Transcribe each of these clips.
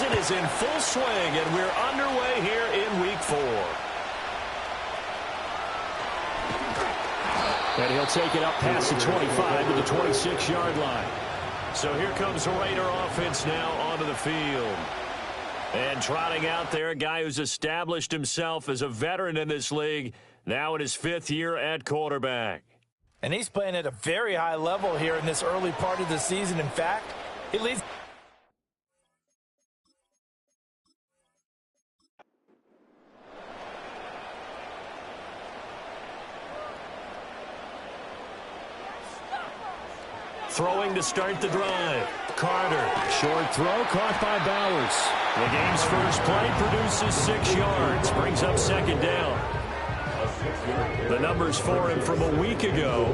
season is in full swing, and we're underway here in Week 4. And he'll take it up past the 25 to the 26-yard line. So here comes the Raider offense now onto the field. And trotting out there, a guy who's established himself as a veteran in this league, now in his 5th year at quarterback. And he's playing at a very high level here in this early part of the season. In fact, he leads. Throwing to start the drive. Carter. Short throw caught by Bowers. The game's first play produces 6 yards. Brings up second down. The numbers for him from a week ago.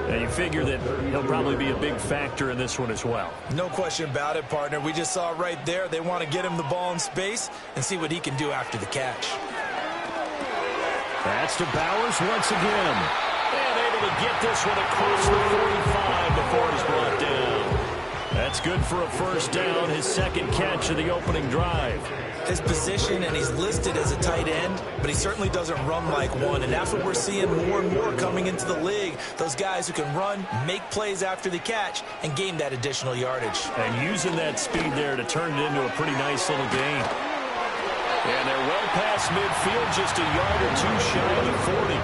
And you figure that he'll probably be a big factor in this one as well. No question about it, partner. We just saw it right there. They want to get him the ball in space and see what he can do after the catch. That's to Bowers once again. And able to get this one across the 45 before he's brought down. That's good for a first down, his second catch of the opening drive. His position, and he's listed as a tight end, but he certainly doesn't run like one, and that's what we're seeing more and more coming into the league. Those guys who can run, make plays after the catch, and gain that additional yardage. And using that speed there to turn it into a pretty nice little gain. And they're well past midfield, just a yard or two shy of the 40.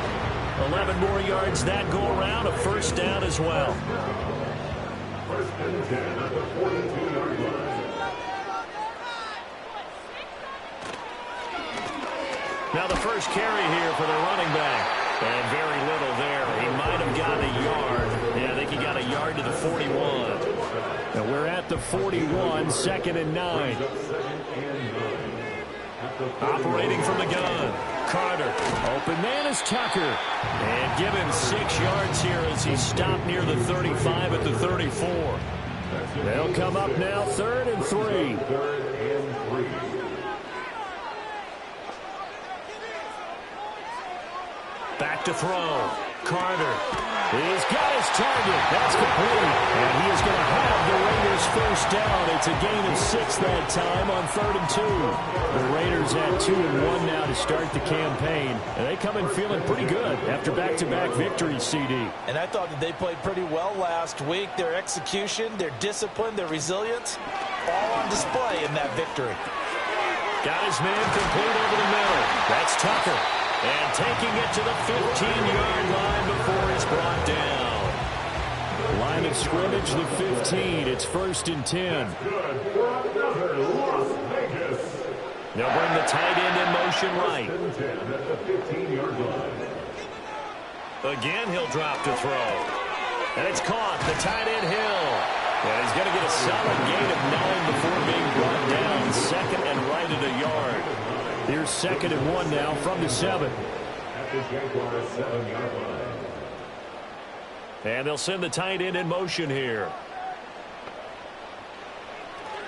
11 more yards that go around, a first down as well. First and 10 at the 42-yard line. Now the first carry here for the running back. And very little there. He might have gotten a yard. Yeah, I think he got a yard to the 41. And we're at the 41, 2nd and 9. Operating from the gun. Carter. Open man is Tucker. And give him 6 yards here as he stopped near the 35 at the 34. They'll come up now 3rd and 3. 3rd and 3. Back to throw. Carter. He's got his target. That's complete. And he is going to have the Raiders first down. It's a gain of 6 that time on 3rd and 2. The Raiders at 2 and 1 now to start the campaign. And they come in feeling pretty good after back-to-back victories, CD. And I thought that they played pretty well last week. Their execution, their discipline, their resilience, all on display in that victory. Got his man complete over the middle. That's Tucker. And taking it to the 15-yard line before he's brought down. Line of scrimmage, the 15. It's 1st and 10. Good for another Las Vegas. They'll bring the tight end in motion right. 10 at the 15-yard line. Again, he'll drop to throw. And it's caught. The tight end Hill. And he's going to get a solid gain of 9 before being brought down. 2nd and right at a yard. Here's 2nd and 1 now from the 7. At the Jaguars 7-yard line. And they'll send the tight end in motion here.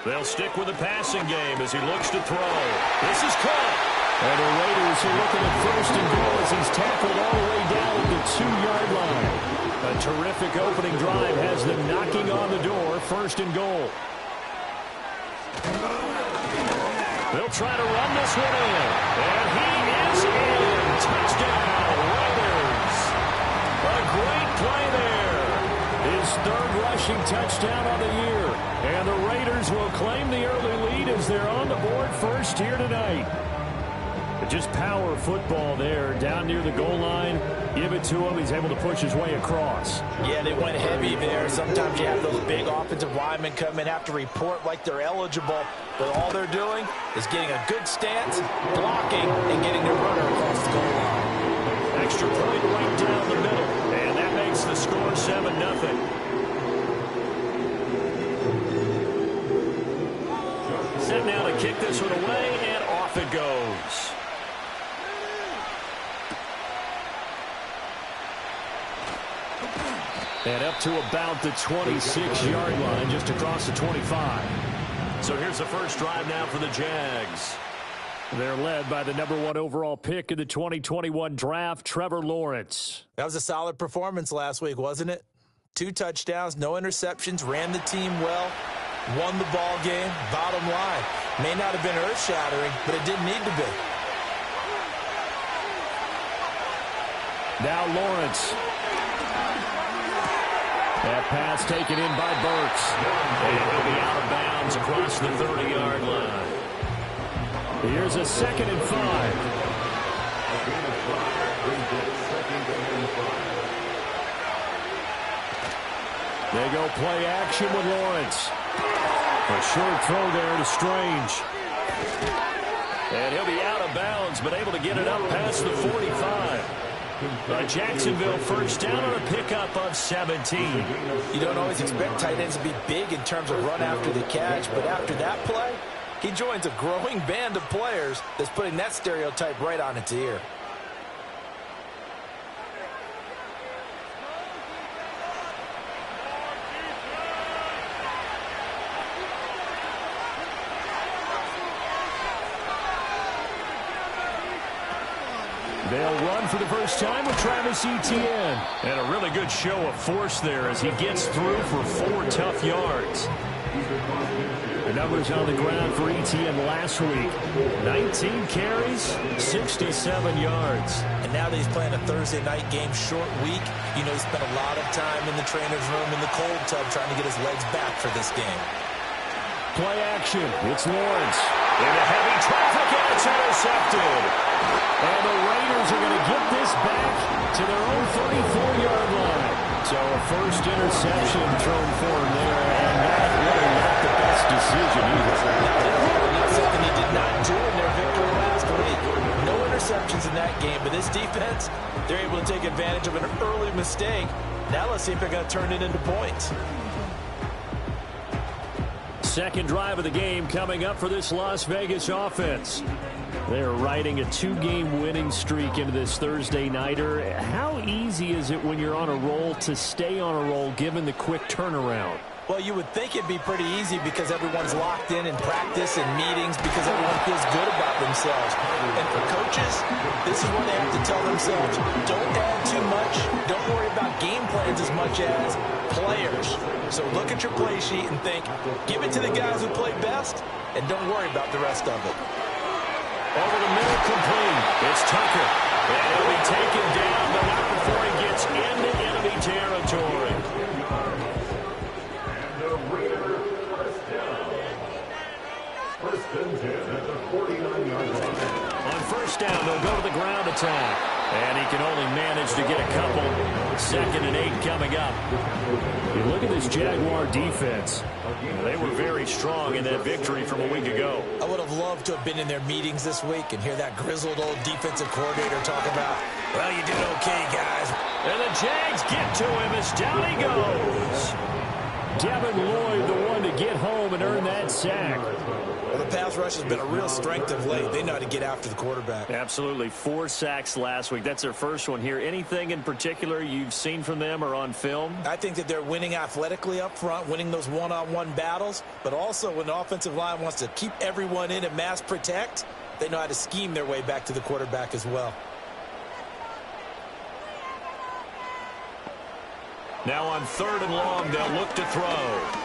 They'll stick with the passing game as he looks to throw. This is caught. And the Raiders are looking at 1st and goal as he's tackled all the way down at the 2-yard line. A terrific opening drive has them knocking on the door. 1st and goal. They'll try to run this one in. And he is in. Touchdown, Raiders. A great play there. His 3rd rushing touchdown on the year. And the Raiders will claim the early lead as they're on the board first here tonight. But just power football there down near the goal line. Give it to him. He's able to push his way across. Yeah, they went heavy there. Sometimes you have those big offensive linemen come in, have to report like they're eligible. But all they're doing is getting a good stance, blocking, and getting their runner across the goal line. Extra point right down the middle. And that makes the score 7-0. Set now to kick this one away, and off it goes. And up to about the 26-yard line, just across the 25. So here's the first drive now for the Jags. They're led by the #1 overall pick in the 2021 draft, Trevor Lawrence. That was a solid performance last week, wasn't it? 2 touchdowns, no interceptions, ran the team well, won the ball game. Bottom line, May not have been earth-shattering, but it didn't need to be. Now Lawrence. That pass taken in by Burks. And he'll be out of bounds across the 30-yard line. Here's a 2nd and 5. They go play action with Lawrence. A short throw there to Strange. And he'll be out of bounds, but able to get it up past the 45. Jacksonville first down on a pickup of 17. You don't always expect tight ends to be big in terms of run after the catch, but after that play, he joins a growing band of players that's putting that stereotype right on its ear. They'll run for the first time with Travis Etienne. And a really good show of force there as he gets through for 4 tough yards. The numbers on the ground for Etienne last week. 19 carries, 67 yards. And now that he's playing a Thursday night game, short week, you know he spent a lot of time in the trainer's room in the cold tub trying to get his legs back for this game. Play action. It's Lawrence. Into heavy traffic, and it's intercepted. And the Raiders are going to get this back to their own 34-yard line. So a first interception thrown for him there, and that really not the best decision either. Not something he did not do in their victory last week. No interceptions in that game, but this defense, they're able to take advantage of an early mistake. Now let's see if they're going to turn it into points. Second drive of the game coming up for this Las Vegas offense. They're riding a 2-game winning streak into this Thursday nighter. How easy is it when you're on a roll to stay on a roll given the quick turnaround? Well, you would think it'd be pretty easy because everyone's locked in practice and meetings because everyone feels good about themselves. And for coaches, this is what they have to tell themselves. Don't add too much. Don't worry about game plans as much as players. So look at your play sheet and think, give it to the guys who play best, and don't worry about the rest of it. Over the middle, complete. It's Tucker. And he'll be taken down, but not before he gets into enemy territory. And the Raiders first down. First and 10 at the 49-yard line. On first down, they'll go to the ground attack. And he can only manage to get a couple. 2nd and 8 coming up. You look at this Jaguar defense. They were very strong in that victory from a week ago. I would have loved to have been in their meetings this week and hear that grizzled old defensive coordinator talk about, well, you did okay, guys. And the Jags get to him as down he goes. Devin Lloyd, the one to get home and earn that sack. Well, the pass rush has been a real strength of late. They know how to get after the quarterback. Absolutely. 4 sacks last week. That's their first one here. Anything in particular you've seen from them or on film? I think that they're winning athletically up front, winning those one-on-one battles, but also when the offensive line wants to keep everyone in and mass protect, they know how to scheme their way back to the quarterback as well. Now on 3rd and long, they'll look to throw.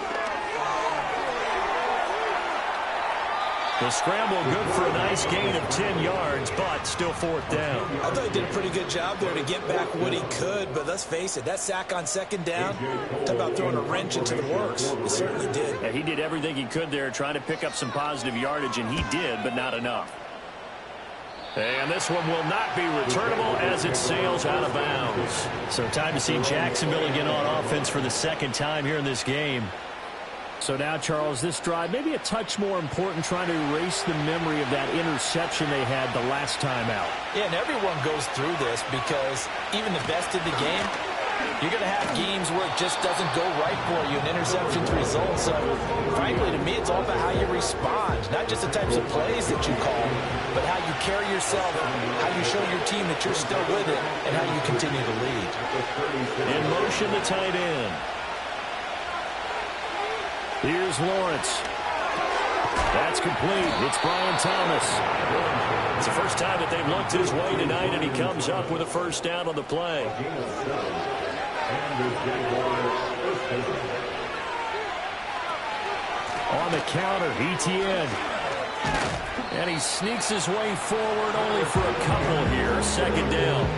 The scramble good for a nice gain of 10 yards, but still 4th down. I thought he did a pretty good job there to get back what he could, but let's face it, that sack on 2nd down, talk about throwing a wrench into the works. It certainly did. Yeah, he did everything he could there, trying to pick up some positive yardage, and he did, but not enough. And this one will not be returnable as it sails out of bounds. So time to see Jacksonville again on offense for the 2nd time here in this game. So now, Charles, this drive maybe a touch more important, trying to erase the memory of that interception they had the last time out. Yeah, and everyone goes through this because even the best in the game, you're going to have games where it just doesn't go right for you, and interceptions result. So, frankly, to me, it's all about how you respond, not just the types of plays that you call, but how you carry yourself, how you show your team that you're still with it, and how you continue to lead. In motion, the tight end. Here's Lawrence. That's complete. It's Brian Thomas. It's the first time that they've looked his way tonight, and he comes up with a first down on the play. On the counter, Etienne. And he sneaks his way forward only for a couple here. Second down.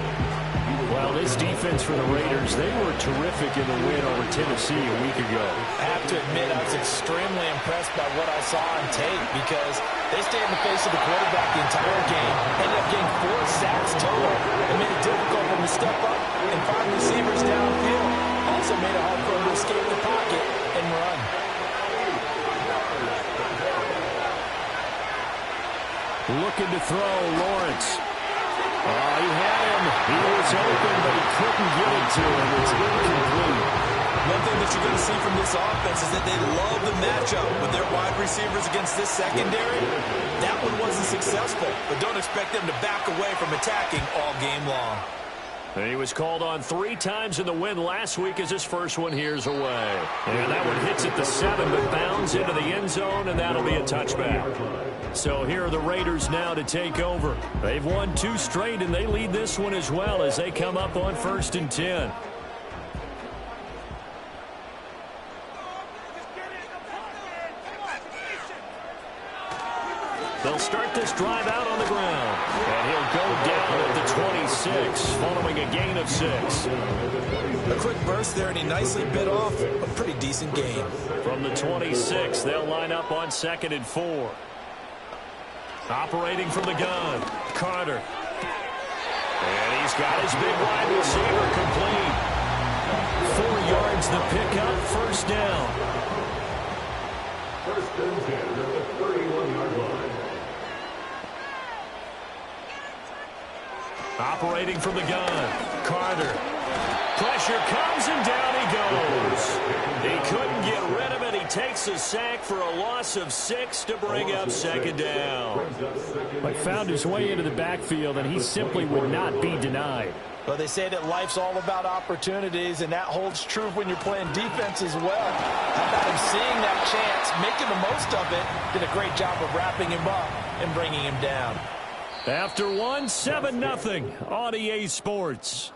Well, this defense for the Raiders, they were terrific in the win over Tennessee a week ago. I have to admit, I was extremely impressed by what I saw on tape because they stayed in the face of the quarterback the entire game, ended up getting 4 sacks total, and made it difficult for him to step up and find receivers downfield. Also made it hard for him to escape the pocket and run. Looking to throw, Lawrence. Oh, he had him. He was open, but he couldn't get it to him. It's incomplete. One thing that you're going to see from this offense is that they love the matchup with their wide receivers against this secondary. That one wasn't successful, but don't expect them to back away from attacking all game long. And he was called on 3 times in the win last week as his first one here's away. And that one hits at the 7, but bounds into the end zone, and that'll be a touchback. So here are the Raiders now to take over. They've won 2 straight, and they lead this one as well as they come up on 1st and 10. They'll start this drive out on the ground. And he'll go down at the 26, following a gain of 6. A quick burst there, and he nicely bit off a pretty decent gain. From the 26, they'll line up on 2nd and 4. Operating from the gun, Carter. And he's got his big wide receiver complete. 4 yards the pickup, 1st down. 1st and 10 at the 31-yard line. Operating from the gun, Carter. Pressure comes and down he goes. He couldn't get rid of it. He takes a sack for a loss of 6 to bring up 2nd down. But found his way into the backfield, and he simply would not be denied. Well, they say that life's all about opportunities, and that holds true when you're playing defense as well. How about him seeing that chance, making the most of it, did a great job of wrapping him up and bringing him down. After 1, 7-0 on EA Sports.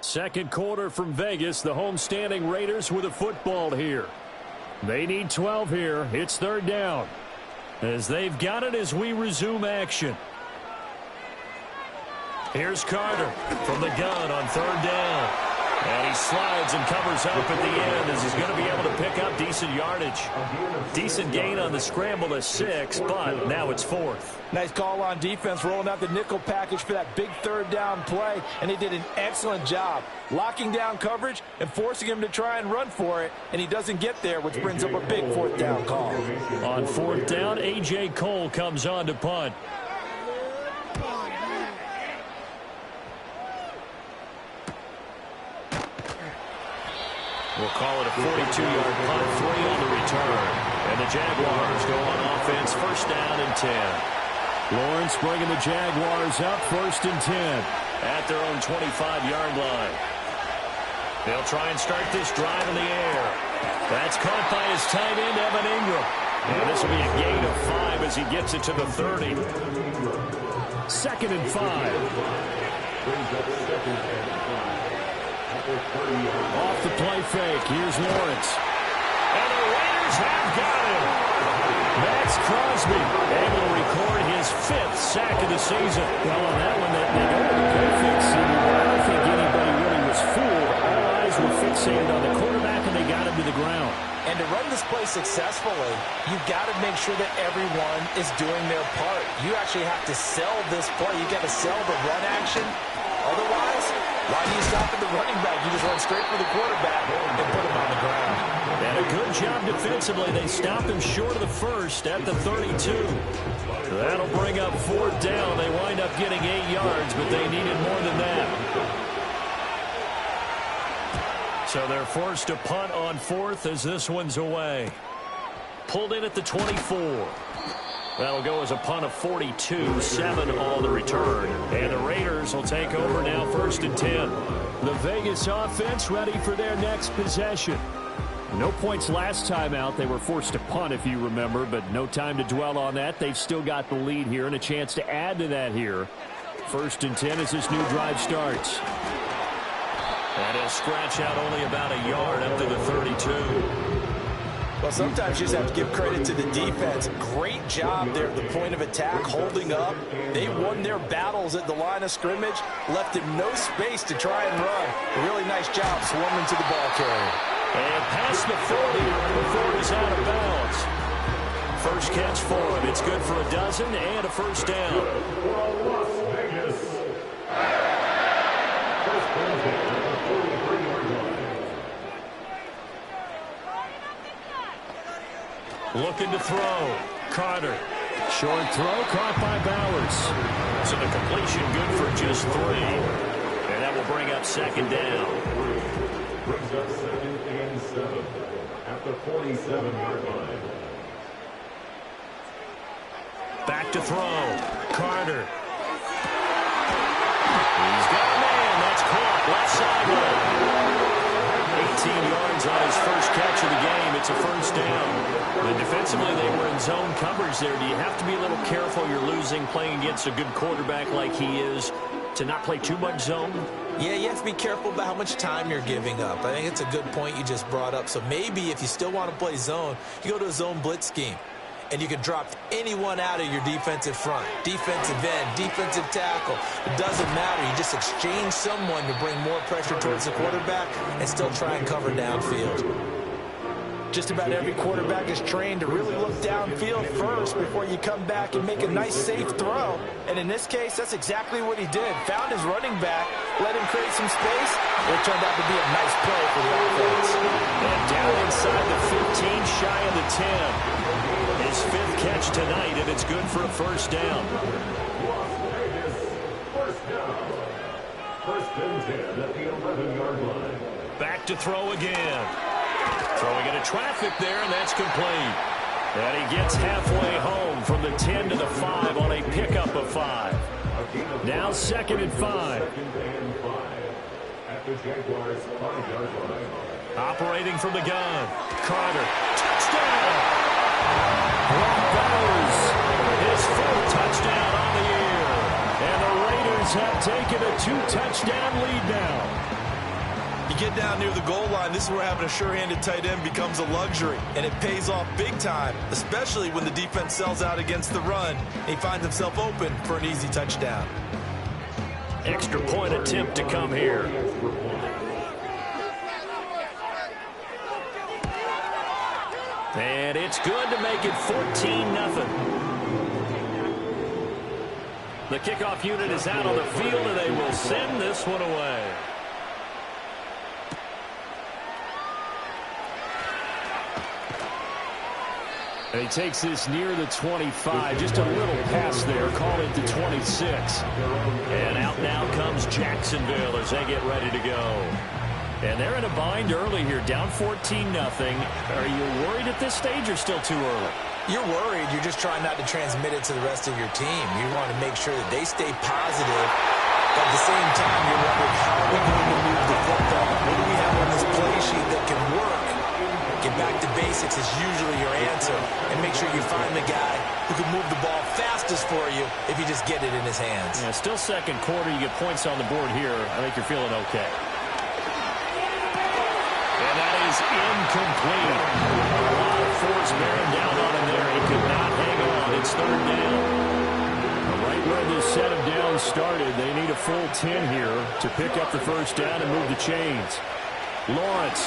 Second quarter from Vegas. The homestanding Raiders with a football here. They need 12 here. It's 3rd down. As they've got it as we resume action. Here's Carter from the gun on 3rd down. And he slides and covers up at the end as he's going to be able to pick up decent yardage. Decent gain on the scramble to 6, but now it's 4th. Nice call on defense, rolling out the nickel package for that big 3rd down play, and they did an excellent job locking down coverage and forcing him to try and run for it, and he doesn't get there, which brings up a big 4th down call. On 4th down, A.J. Cole comes on to punt. We'll call it a 42-yard punt, 3 on the return. And the Jaguars go on offense, 1st down and 10. Lawrence bringing the Jaguars up, 1st and 10. At their own 25-yard line. They'll try and start this drive in the air. That's caught by his tight end, Evan Ingram. And this will be a gain of 5 as he gets it to the 30. 2nd and 5. Off the play fake. Here's Lawrence. And the Raiders have got him. Max Crosby able to record his 5th sack of the season. Well, on that one, they go to the play fake scene. I don't think anybody really was fooled. All eyes were fixated on the quarterback, and they got him to the ground. And to run this play successfully, you've got to make sure that everyone is doing their part. You actually have to sell this play. You've got to sell the run action. Otherwise, why do you stop at the running back? You just run straight for the quarterback and put him on the ground. And a good job defensively. They stopped him short of the 1st at the 32. That'll bring up 4th down. They wind up getting 8 yards, but they needed more than that. So they're forced to punt on 4th as this one's away. Pulled in at the 24. That'll go as a punt of 42, 7 on the return. And the Raiders will take over now, 1st and 10. The Vegas offense ready for their next possession. No points last time out. They were forced to punt, if you remember, but no time to dwell on that. They've still got the lead here and a chance to add to that here. First and 10 as this new drive starts. And he'll scratch out only about a yard up to the 32. Well, sometimes you just have to give credit to the defense. Great job there at the point of attack, holding up. They won their battles at the line of scrimmage, left him no space to try and run. A really nice job swarming to the ball carrier. And past the 40 before he's out of bounds. First catch for him. It's good for a dozen and a first down. Las Vegas. First down at the 43-yard line. Looking to throw. Carter. Short throw caught by Bowers. So the completion good for just 3. And that will bring up second down. Brings up 2nd and 7 at the 47-yard line. Back to throw. Carter. He's got a man. That's caught. Left sideline. 18 yards on his first catch of the game. It's a first down. And defensively, they were in zone coverage there. Do you have to be a little careful? You're losing, playing against a good quarterback like he is, to not play too much zone? Yeah, you have to be careful about how much time you're giving up. I think it's a good point you just brought up. So maybe if you still want to play zone, you go to a zone blitz scheme. And you can drop anyone out of your defensive front, defensive end, defensive tackle. It doesn't matter. You just exchange someone to bring more pressure towards the quarterback and still try and cover downfield. Just about every quarterback is trained to really look downfield first before you come back and make a nice, safe throw. And in this case, that's exactly what he did. Found his running back, let him create some space. It turned out to be a nice play for the offense. And down inside the 15, shy of the 10. His 5th catch tonight, and it's good for a first down. Las Vegas, first down. First and 10 at the 11-yard line. Back to throw again. Throwing into traffic there, and that's complete. And he gets halfway home from the 10 to the 5 on a pickup of 5. Now 2nd and 5. 2nd and 5 at the Jaguars' 5-yard line. Operating from the gun. Carter. Touchdown! Bowers, his 4th touchdown on the year. And the Raiders have taken a 2-touchdown lead now. You get down near the goal line, this is where having a sure-handed tight end becomes a luxury. And it pays off big time, especially when the defense sells out against the run. He finds himself open for an easy touchdown. Extra point attempt to come here. And it's good to make it 14-0. The kickoff unit is out on the field, and they will send this one away. And he takes this near the 25. Just a little pass there. Call it the 26. And out now comes Jacksonville as they get ready to go. And they're in a bind early here, down 14-0. Are you worried at this stage or still too early? You're worried. You're just trying not to transmit it to the rest of your team. You want to make sure that they stay positive. But at the same time, you're wondering, how are we going to move the football? What do we have on this play sheet that can work? Get back to basics is usually your answer. And make sure you find the guy who can move the ball fastest for you if you just get it in his hands. Yeah, still 2nd quarter. You get points on the board here. I think you're feeling okay. And that is incomplete. A lot of force bearing down on him there. He could not hang on. It's 3rd down. Right where this set of downs started, they need a full 10 here to pick up the first down and move the chains. Lawrence.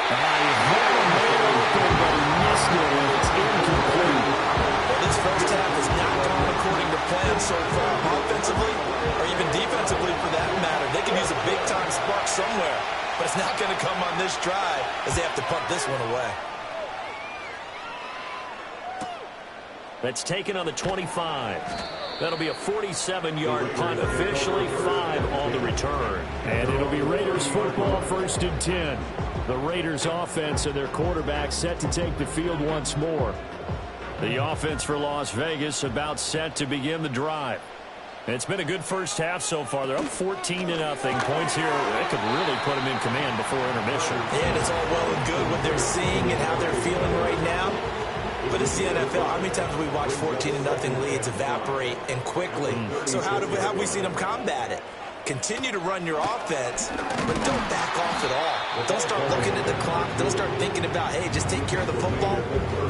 I had him open, but he missed it, and it's incomplete. Well, this first half has not gone according to plan so far, offensively or even defensively for that matter. They can use a big-time spark somewhere, but it's not going to come on this drive as they have to punt this one away. That's taken on the 25. That'll be a 47-yard punt, officially 5 on the return. And it'll be Raiders football, 1st and 10. The Raiders offense and their quarterback set to take the field once more. The offense for Las Vegas about set to begin the drive. It's been a good first half so far. They're up 14-0. Points here, that could really put them in command before intermission. And it's all well and good what they're seeing and how they're feeling right now. but it's the NFL. How many times have we watched 14-0 leads evaporate and quickly? So how have we seen them combat it? Continue to run your offense, but don't back off at all. Don't start looking at the clock. Don't start thinking about, hey, just take care of the football.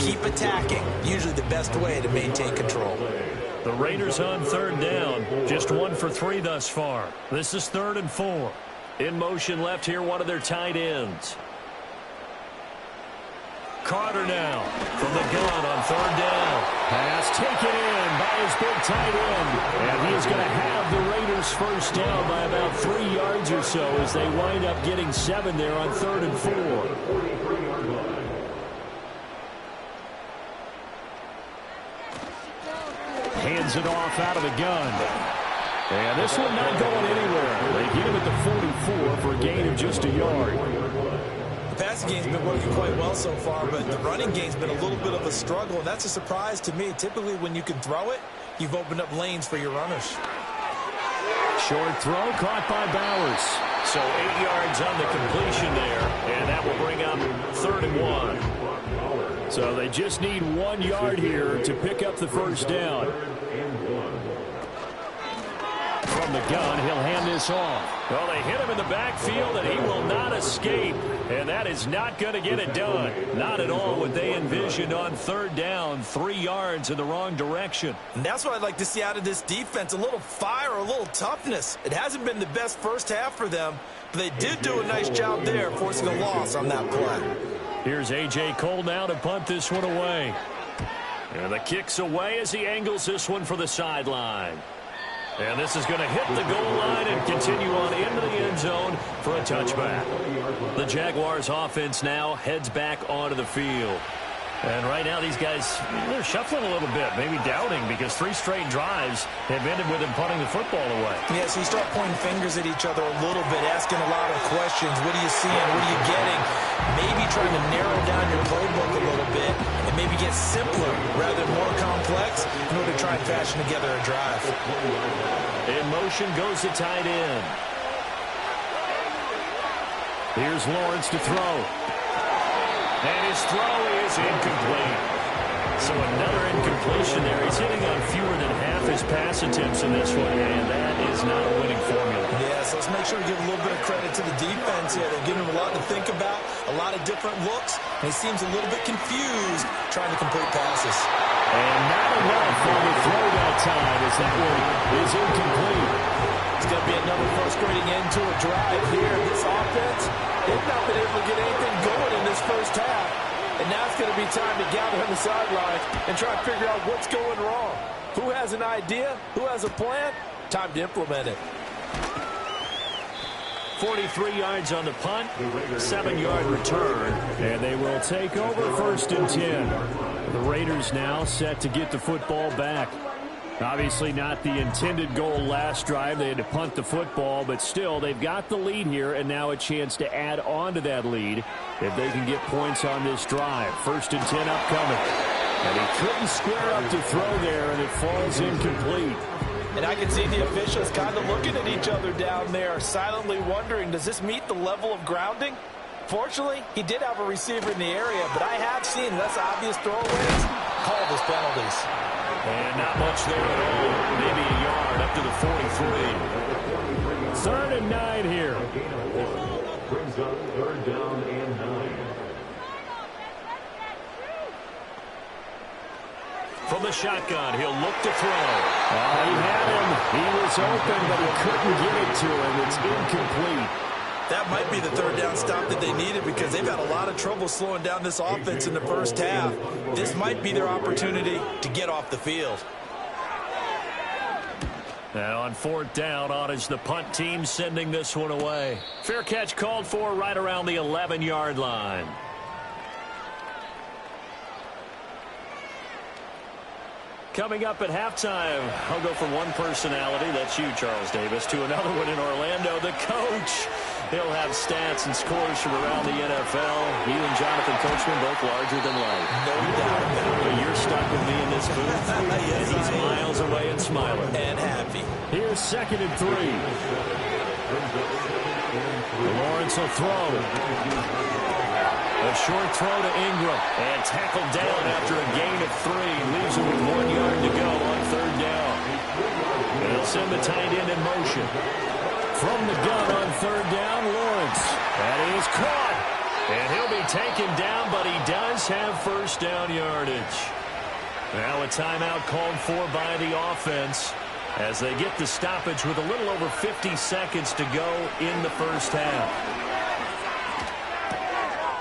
Keep attacking. Usually the best way to maintain control. The Raiders on third down. Just 1 for 3 thus far. This is 3rd and 4. In motion left here, one of their tight ends. Carter now from the gun on 3rd down. Pass taken in by his big tight end. And he is going to have the Raiders first down by about 3 yards or so as they wind up getting 7 there on 3rd and 4. Hands it off out of the gun. And this one not going anywhere. They hit him at the 44 for a gain of just a yard. The passing game's been working quite well so far, but the running game's been a little bit of a struggle, and that's a surprise to me. Typically, when you can throw it, you've opened up lanes for your runners. Short throw caught by Bowers. So 8 yards on the completion there, and that will bring up 3rd and 1. So they just need 1 yard here to pick up the first down. From the gun, he'll hand this off. Well, they hit him in the backfield, and he will not escape. And that is not going to get it done. Not at all what they envisioned on 3rd down. 3 yards in the wrong direction. And that's what I'd like to see out of this defense. A little fire, a little toughness. It hasn't been the best first half for them, but they did do a nice job there, forcing a loss on that play. Here's A.J. Cole now to punt this one away. And the kick's away as he angles this one for the sideline. And this is going to hit the goal line and continue on into the end zone for a touchback. The Jaguars offense now heads back onto the field. And right now these guys, they're shuffling a little bit, maybe doubting, because 3 straight drives have ended with them punting the football away. Yeah, so you start pointing fingers at each other a little bit, asking a lot of questions. What are you seeing? What are you getting? Maybe trying to narrow down your playbook a little bit and maybe get simpler rather than more complex in order to try and fashion together a drive. In motion goes the tight end. Here's Lawrence to throw. And his throw is incomplete. So another incompletion there. He's hitting on fewer than half his pass attempts in this one, and that is not a winning formula. Yeah, so let's make sure we give a little bit of credit to the defense here. They're giving him a lot to think about, a lot of different looks, and he seems a little bit confused trying to complete passes. And not enough on the throw that time as that one is incomplete. It's going to be another frustrating end to a drive here. This offense, they've not been able to get anything going in this first half. And now it's going to be time to gather on the sideline and try to figure out what's going wrong. Who has an idea? Who has a plan? Time to implement it. 43 yards on the punt, 7-yard return, and they will take over 1st and 10. The Raiders now set to get the football back. Obviously not the intended goal last drive. They had to punt the football, but still they've got the lead here, and now a chance to add on to that lead if they can get points on this drive. 1st and 10 upcoming. And he couldn't square up to throw there, and it falls incomplete. And I can see the officials kind of looking at each other down there, silently wondering, does this meet the level of grounding? Fortunately, he did have a receiver in the area, but I have seen less obvious throwaways called as penalties. And not much there at all. Maybe a yard up to the 43. 3rd and 9 here. Brings up 3rd down and 9. From the shotgun, he'll look to throw. He had him. He was open, but he couldn't get it to him. It's incomplete. That might be the 3rd down stop that they needed because they've had a lot of trouble slowing down this offense in the first half. This might be their opportunity to get off the field. Now on 4th down, on is the punt team sending this one away. Fair catch called for right around the 11-yard line. Coming up at halftime, I'll go from one personality, that's you, Charles Davis, to another one in Orlando, the coach. He'll have stats and scores from around the NFL. You and Jonathan Coachman both larger than life. No doubt about it. But you're stuck with me in this booth, Yes, and he's miles away and smiling. And happy. Here's 2nd and 3. Lawrence will throw. A short throw to Ingram. And tackled down after a gain of 3. Leaves him with 1 yard to go on third down. And he'll send the tight end in motion. From the gun on third down, Lawrence. That is caught. And he'll be taken down, but he does have first down yardage. Now a timeout called for by the offense as they get the stoppage with a little over 50 seconds to go in the first half.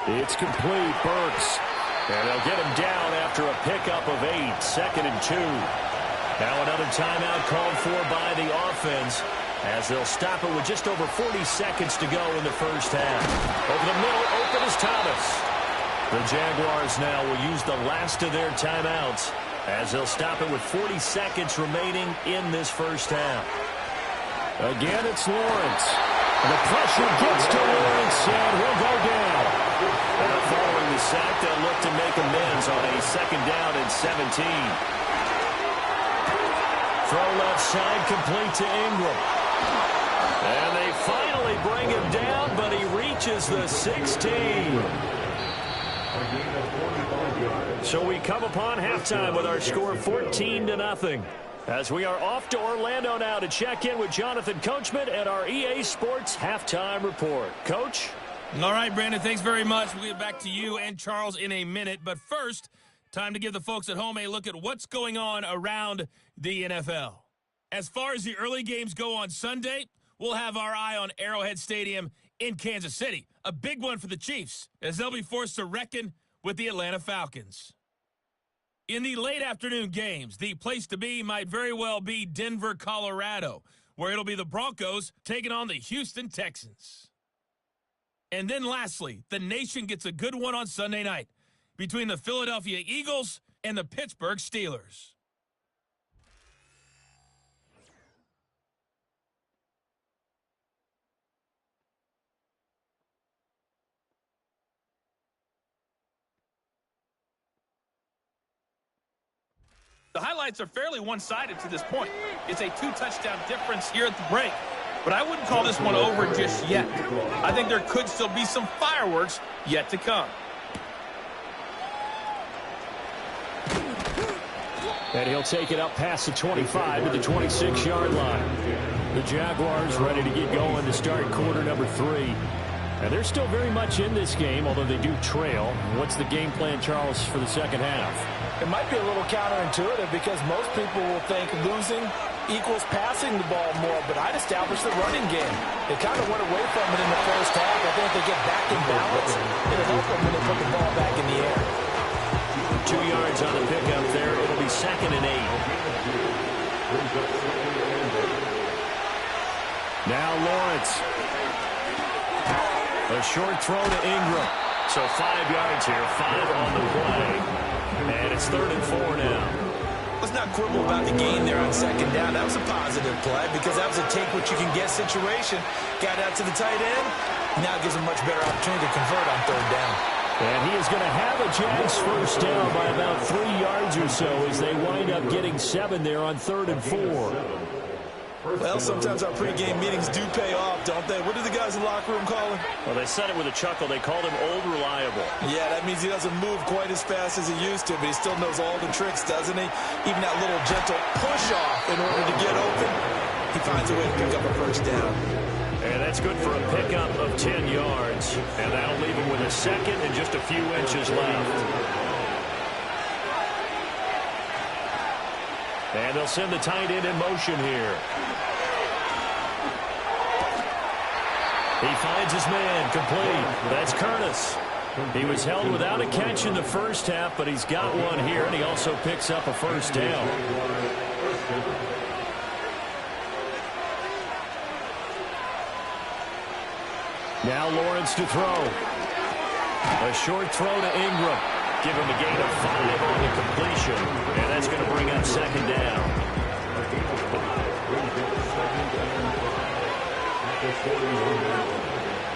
It's complete. Burks. And they'll get him down after a pickup of 8. 2nd and 2. Now another timeout called for by the offense as they'll stop it with just over 40 seconds to go in the first half. Over the middle, open is Thomas. The Jaguars now will use the last of their timeouts as they'll stop it with 40 seconds remaining in this first half. Again, it's Lawrence. The pressure gets to Lawrence, and he'll go down. And following the sack, they'll look to make amends on a 2nd down and 17. Throw left side, complete to Ingram. And they finally bring him down, but he reaches the 16. So we come upon halftime with our score 14-0. As we are off to Orlando now to check in with Jonathan Coachman at our EA Sports Halftime Report. Coach? All right, Brandon, thanks very much. We'll get back to you and Charles in a minute. But first, time to give the folks at home a look at what's going on around the NFL. As far as the early games go on Sunday, we'll have our eye on Arrowhead Stadium in Kansas City. A big one for the Chiefs, as they'll be forced to reckon with the Atlanta Falcons. In the late afternoon games, the place to be might very well be Denver, Colorado, where it'll be the Broncos taking on the Houston Texans. And then lastly, the nation gets a good one on Sunday night between the Philadelphia Eagles and the Pittsburgh Steelers. The highlights are fairly one-sided to this point. It's a 2-touchdown difference here at the break. But I wouldn't call this one over just yet. I think there could still be some fireworks yet to come. And he'll take it up past the 25 to the 26-yard line. The Jaguars ready to get going to start quarter number 3. And they're still very much in this game, although they do trail. What's the game plan, Charles, for the second half? It might be a little counterintuitive because most people will think losing equals passing the ball more, but I'd establish the running game. They kind of went away from it in the first half. I think if they get back in balance, it'll help them when they put the ball back in the air. 2 yards on the pickup there. It'll be 2nd and 8. Now Lawrence. A short throw to Ingram. So 5 yards here, 5 on the play. And it's 3rd and 4 now. Let's not quibble about the gain there on 2nd down. That was a positive play because that was a take-what-you-can-get situation. Got out to the tight end. Now gives him much better opportunity to convert on 3rd down. And he is going to have a Jags first down by about 3 yards or so as they wind up getting 7 there on 3rd and 4. Well, sometimes our pregame meetings do pay off, don't they? What do the guys in the locker room call him? Well, they said it with a chuckle. They called him Old Reliable. Yeah, that means he doesn't move quite as fast as he used to, but he still knows all the tricks, doesn't he? Even that little gentle push-off in order to get open, he finds a way to pick up a first down. And that's good for a pickup of 10 yards. And that'll leave him with a 2nd and just a few inches left. And they'll send the tight end in motion here. He finds his man, complete. That's Curtis. He was held without a catch in the first half, but he's got one here, and he also picks up a first down. Now Lawrence to throw. A short throw to Ingram. Give him a gain of 5 on the completion, and that's going to bring up 2nd down.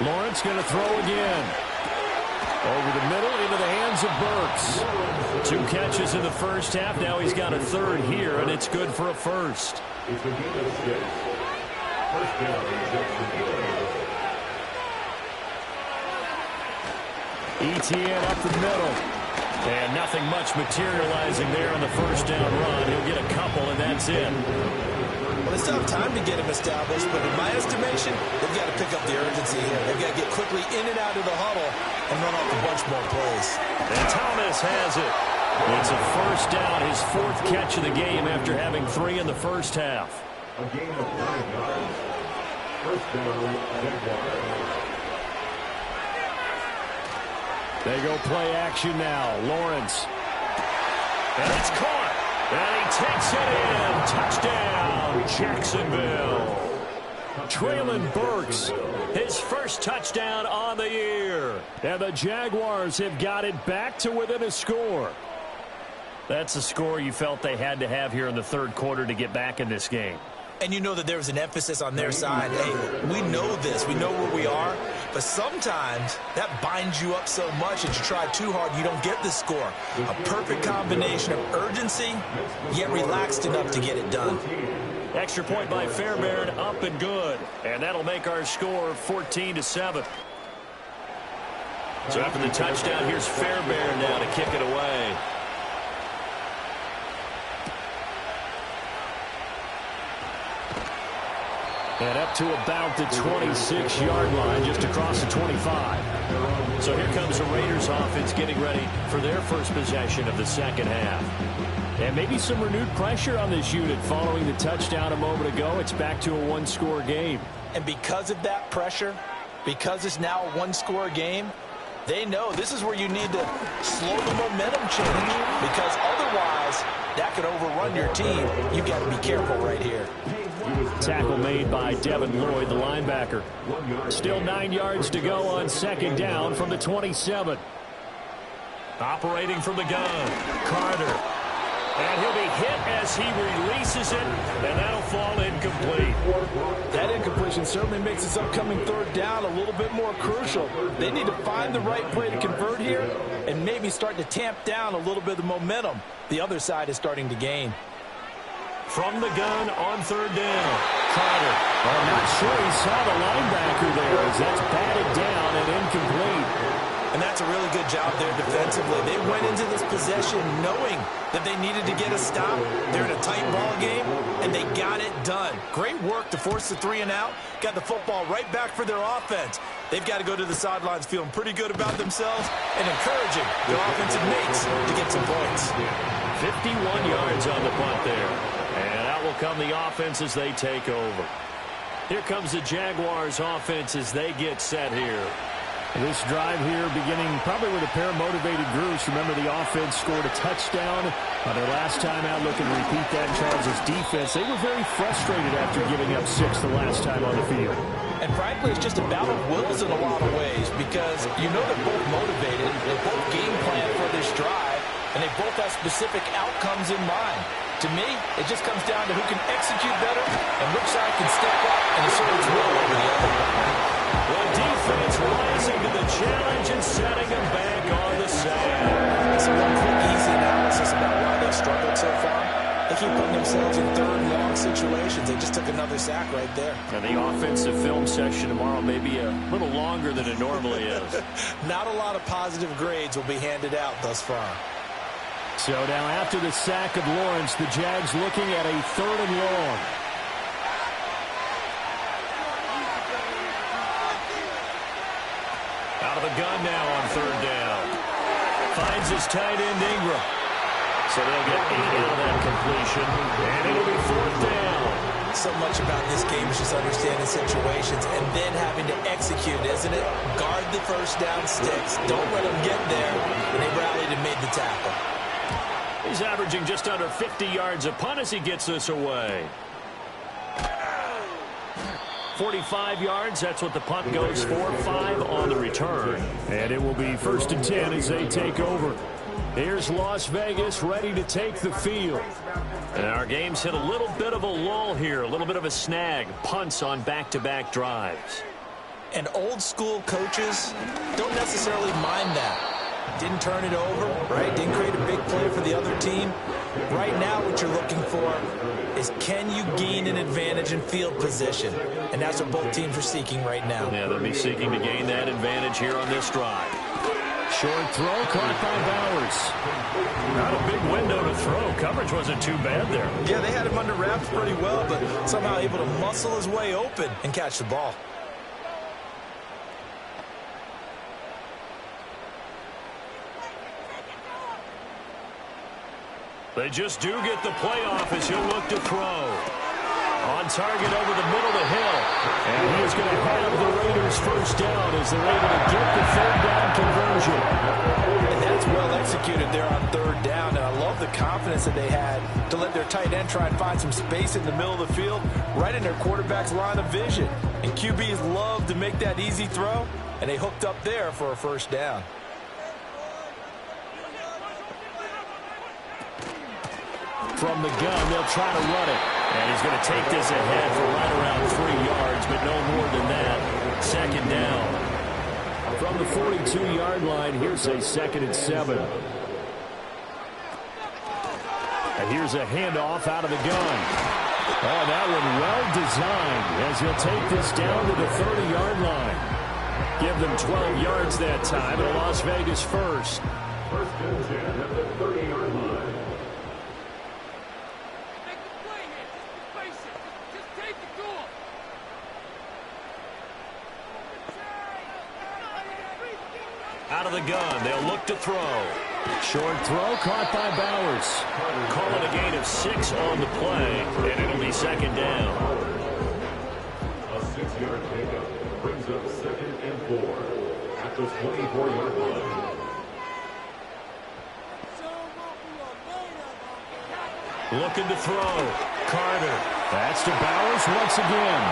Lawrence going to throw again. Over the middle into the hands of Burks. 2 catches in the first half. Now he's got a 3rd here, and it's good for a first. ETN up the middle. And nothing much materializing there on the first down run. He'll get a couple, and that's it. Well, they still have time to get him established, but in my estimation, they've got to pick up the urgency here. They've got to get quickly in and out of the huddle and run off a bunch more plays. And Thomas has it. It's a first down, his fourth catch of the game after having 3 in the first half. A gain of 9 yards. First down, Jaguars. They go play action now. Lawrence. And it's caught. And he takes it in. Touchdown, Jacksonville. Traylon Burks, his first touchdown on the year. And the Jaguars have got it back to within a score. That's a score you felt they had to have here in the third quarter to get back in this game. And you know that there was an emphasis on their side. Hey, we know this. We know where we are. But sometimes that binds you up so much that you try too hard, you don't get the score. A perfect combination of urgency, yet relaxed enough to get it done. Extra point by Fairbairn, up and good. And that'll make our score 14-7. So after the touchdown, here's Fairbairn now to kick it away. And up to about the 26-yard line, just across the 25. So here comes the Raiders offense getting ready for their first possession of the second half. And maybe some renewed pressure on this unit following the touchdown a moment ago. It's back to a one-score game. And because of that pressure, because it's now a one-score game, they know this is where you need to slow the momentum change, because otherwise that could overrun your team. You've got to be careful right here. Tackle made by Devin Lloyd, the linebacker. Still 9 yards to go on second down from the 27. Operating from the gun, Carter. And he'll be hit as he releases it, and that'll fall incomplete. That incompletion certainly makes this upcoming third down a little bit more crucial. They need to find the right play to convert here and maybe start to tamp down a little bit of the momentum the other side is starting to gain. From the gun on third down, Carter. I'm not sure he saw the linebacker there as that's batted down and incomplete. And that's a really good job there defensively. They went into this possession knowing that they needed to get a stop. They're in a tight ball game, and they got it done. Great work to force the 3 and out. Got the football right back for their offense. They've got to go to the sidelines feeling pretty good about themselves and encouraging their offensive mates to get some points. 51 yards on the punt there. And out will come the offense as they take over. Here comes the Jaguars offense as they get set here. This drive here beginning probably with a pair of motivated groups. Remember, the offense scored a touchdown on their last time out. Looking to repeat that in Charles' defense. They were very frustrated after giving up 6 the last time on the field. And frankly, it's just a battle of wills in a lot of ways, because you know they're both motivated. They both game plan for this drive, and they both have specific outcomes in mind. To me, it just comes down to who can execute better and which side can step up and assert its will over the other. The defense rising to the challenge and setting them back on the side. So one quick, easy analysis about why they've struggled so far. They keep putting themselves in third and long situations. They just took another sack right there. And the offensive film session tomorrow may be a little longer than it normally is. Not a lot of positive grades will be handed out thus far. So now after the sack of Lawrence, the Jags looking at a third and long. Out of the gun now on third down. Finds his tight end Ingram. So they'll get 8 out of that completion. And it'll be fourth down. So much about this game is just understanding situations and then having to execute, isn't it? Guard the first down sticks. Don't let them get there. And they rallied and made the tackle. He's averaging just under 50 yards a punt as he gets this away. 45 yards, that's what the punt goes for. 5 on the return. And it will be 1st and 10 as they take over. Here's Las Vegas ready to take the field. And our game's hit a little bit of a lull here, a little bit of a snag. Punts on back-to-back drives. And old school coaches don't necessarily mind that. Didn't turn it over, right? Didn't create a big play for the other team. Right now what you're looking for is, can you gain an advantage in field position? And that's what both teams are seeking right now. Yeah, they'll be seeking to gain that advantage here on this drive. Short throw caught by Bowers. Not a big window to throw. Coverage wasn't too bad there. Yeah, they had him under wraps pretty well, but somehow able to muscle his way open and catch the ball. They just do get the playoff as he'll look to throw. On target over the middle to Hill. And he is going to have the Raiders first down as they're able to get the third down conversion. And that's well executed there on third down. And I love the confidence that they had to let their tight end try and find some space in the middle of the field, right in their quarterback's line of vision. And QBs love to make that easy throw, and they hooked up there for a first down. From the gun, they'll try to run it. And he's going to take this ahead for right around 3 yards, but no more than that. Second down. From the 42-yard line, here's a 2nd and 7. And here's a handoff out of the gun. Oh, that one well designed as he'll take this down to the 30-yard line. Give them 12 yards that time, and Las Vegas first. First and 10 at the 30-yard line. Out of the gun, they'll look to throw. Short throw caught by Bowers. Call it a gain of 6 on the play, and it'll be second down. A 6-yard pickup brings up 2nd and 4 at the 24-yard line. Looking to throw. Carter. That's to Bowers once again.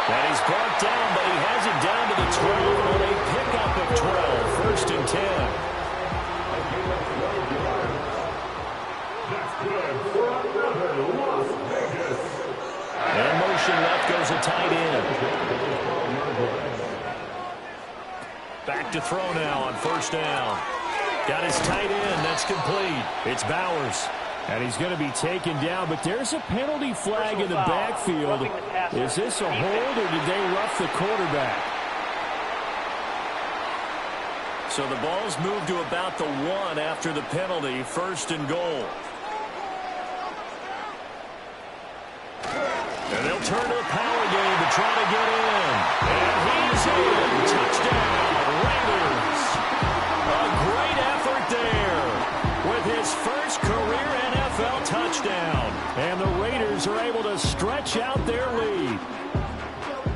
And he's brought down, but he has it down to the 12 on a pickup of 12. First and 10. That's good for another Las Vegas. And motion left goes a tight end. Back to throw now on first down. Got his tight end. That's complete. It's Bowers. And he's going to be taken down, but there's a penalty flag in the backfield. Is this a hold, or did they rough the quarterback? So the ball's moved to about the 1 after the penalty. First and goal. And they'll turn to the power game to try to get in. And he's in. Touchdown, Raiders. A great effort there with his first career NFL touchdown. And the Raiders are able to stretch out their lead.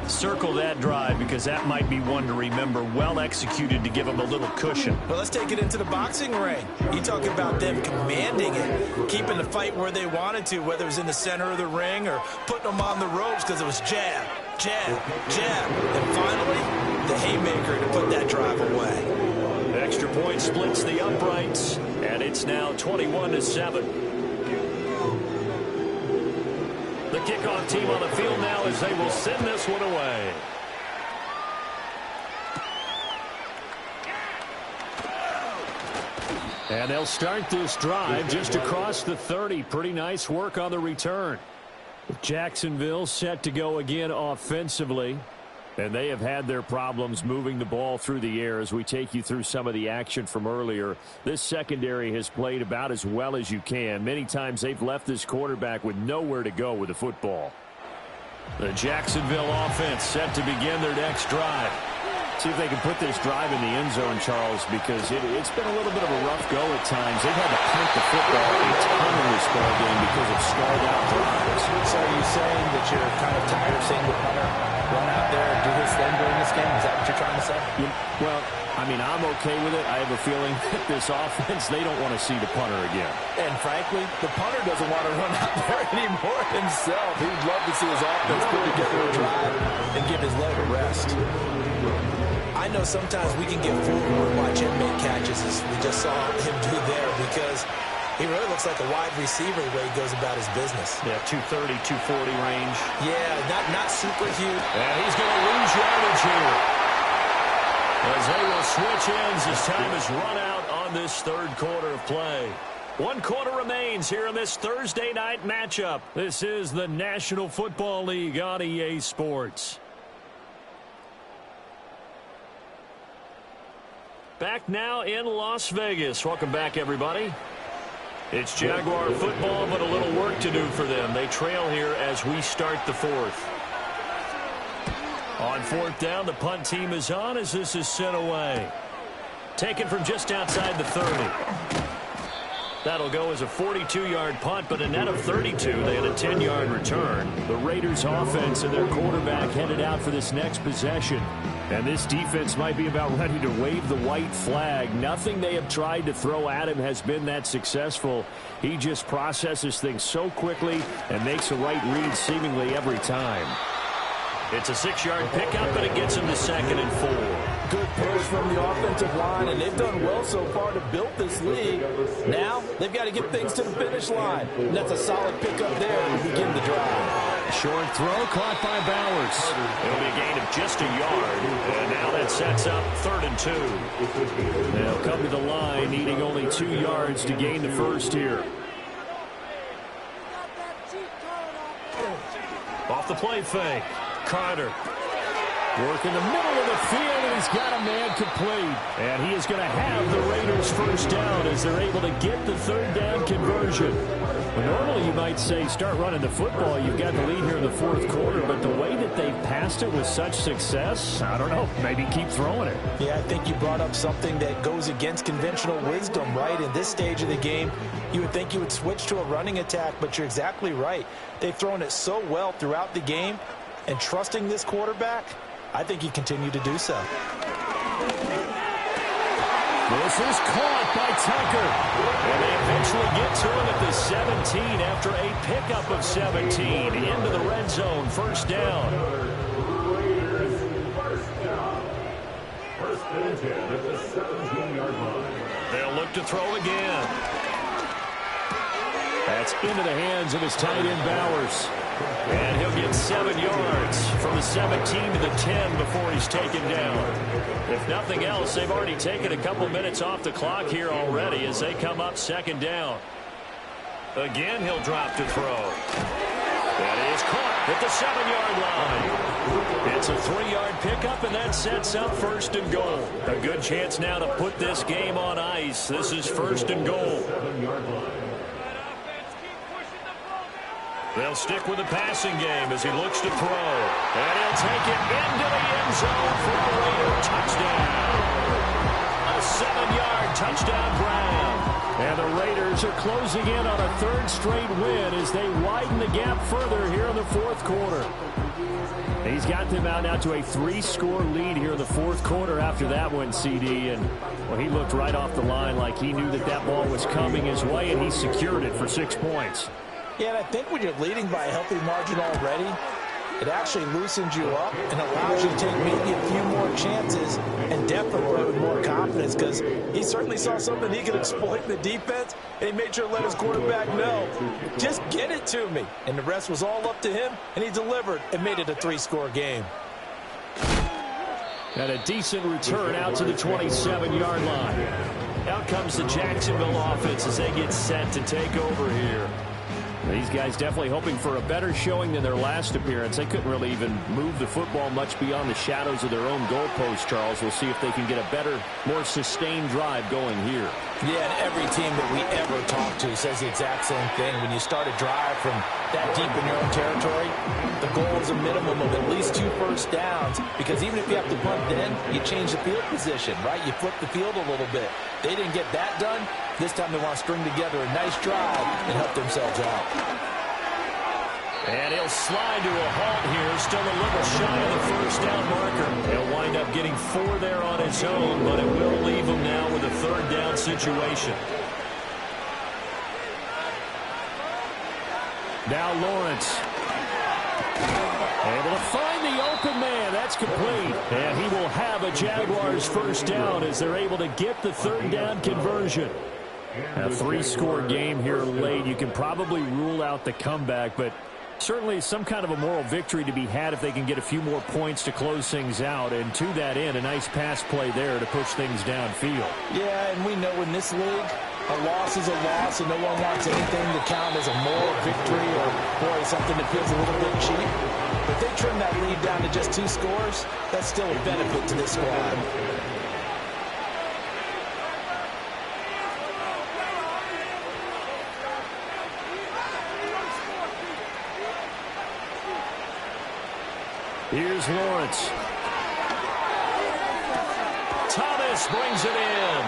Circle that drive because that might be one to remember. Well executed to give them a little cushion. Well, let's take it into the boxing ring. You talk about them commanding it, keeping the fight where they wanted to, whether it was in the center of the ring or putting them on the ropes because it was jab, jab, jab. And finally, the haymaker to put that drive away. Extra point splits the uprights, and it's now 21-7. The kickoff team on the field now as they will send this one away. And they'll start this drive just across the 30. Pretty nice work on the return. Jacksonville set to go again offensively. And they have had their problems moving the ball through the air as we take you through some of the action from earlier. This secondary has played about as well as you can. Many times they've left this quarterback with nowhere to go with the football. The Jacksonville offense set to begin their next drive. See if they can put this drive in the end zone, Charles, because it's been a little bit of a rough go at times. They've had to punt the football a ton in this ball game because of stalled out drives. So are you saying that you're kind of tired of seeing the punter run out there and do his thing during this game? Is that what you're trying to say? Well, I mean, I'm okay with it. I have a feeling that this offense, they don't want to see the punter again. And frankly, the punter doesn't want to run out there anymore himself. He'd love to see his offense put together a drive and give his leg a rest. I know sometimes we can get fooled when we watch him make catches, as we just saw him do there, because he really looks like a wide receiver the way he goes about his business. Yeah, 230, 240 range. Yeah, not super huge. And he's going to lose yardage here. As they will switch ends as time is run out on this third quarter of play. 1 quarter remains here in this Thursday night matchup. This is the National Football League on EA Sports. Back now in Las Vegas. Welcome back, everybody. It's Jaguar football, but a little work to do for them. They trail here as we start the fourth. On fourth down, the punt team is on as this is sent away. Taken from just outside the 30. That'll go as a 42-yard punt, but a net of 32. They had a 10-yard return. The Raiders offense and their quarterback headed out for this next possession. And this defense might be about ready to wave the white flag. Nothing they have tried to throw at him has been that successful. He just processes things so quickly and makes a right read seemingly every time. It's a 6-yard pickup, but it gets him to 2nd and 4. Good push from the offensive line, and they've done well so far to build this lead. Now, they've got to get things to the finish line. And that's a solid pickup there to begin the drive. Short throw caught by Bowers. It'll be a gain of just a yard. And now that sets up 3rd and 2. They'll come to the line, needing only 2 yards to gain the first here. Off the play fake. Carter. Work in the middle of the field, and he's got a man complete. And he is going to have the Raiders first down as they're able to get the 3rd down conversion. Well, normally you might say start running the football. You've got the lead here in the 4th quarter, but the way that they've passed it with such success, I don't know, maybe keep throwing it. Yeah, I think you brought up something that goes against conventional wisdom, right? In this stage of the game, you would think you would switch to a running attack, but you're exactly right. They've thrown it so well throughout the game, and trusting this quarterback, I think he continued to do so. This is caught by Tucker. And they eventually get to him at the 17 after a pickup of 17. Into the red zone, first down. First and 10 at the 17-yard line. They'll look to throw again. That's into the hands of his tight end, Bowers. And he'll get 7 yards from the 17 to the 10 before he's taken down. If nothing else, they've already taken a couple minutes off the clock here already as they come up 2nd down. Again, he'll drop to throw. That is caught at the 7-yard line. It's a 3-yard pickup, and that sets up 1st and goal. A good chance now to put this game on ice. This is 1st and goal. They'll stick with the passing game as he looks to throw. And he'll take it into the end zone for a Raider touchdown. A 7-yard touchdown grab. And the Raiders are closing in on a 3rd straight win as they widen the gap further here in the 4th quarter. He's got them out now to a 3-score lead here in the 4th quarter after that one, CD. And, well, he looked right off the line like he knew that that ball was coming his way, and he secured it for 6 points. Yeah, and I think when you're leading by a healthy margin already, it actually loosens you up and allows you to take maybe a few more chances and definitely play with more confidence because he certainly saw something he could exploit in the defense, and he made sure to let his quarterback know, just get it to me. And the rest was all up to him, and he delivered and made it a 3-score game. And a decent return out to the 27-yard line. Out comes the Jacksonville offense as they get set to take over here. These guys definitely hoping for a better showing than their last appearance. They couldn't really even move the football much beyond the shadows of their own goalpost, Charles. We'll see if they can get a better, more sustained drive going here. Yeah, and every team that we ever talk to says the exact same thing. When you start a drive from that deep in your own territory, the goal is a minimum of at least 2 first downs because even if you have to punt then, you change the field position, right? You flip the field a little bit. They didn't get that done. This time they want to string together a nice drive and help themselves out. And he'll slide to a halt here, still a little shy of the first down marker. He'll wind up getting 4 there on his own, but it will leave him now with a 3rd down situation. Now Lawrence. Able to find the open man. That's complete. And he will have a Jaguars first down as they're able to get the 3rd down conversion. A 3-score game here late. You can probably rule out the comeback, but certainly some kind of a moral victory to be had if they can get a few more points to close things out. And to that end, a nice pass play there to push things downfield. Yeah, and we know in this league, a loss is a loss, and no one wants anything to count as a moral victory or, boy, something that feels a little bit cheap. But if they trim that lead down to just 2 scores, that's still a benefit to this squad. Here's Lawrence. Thomas brings it in.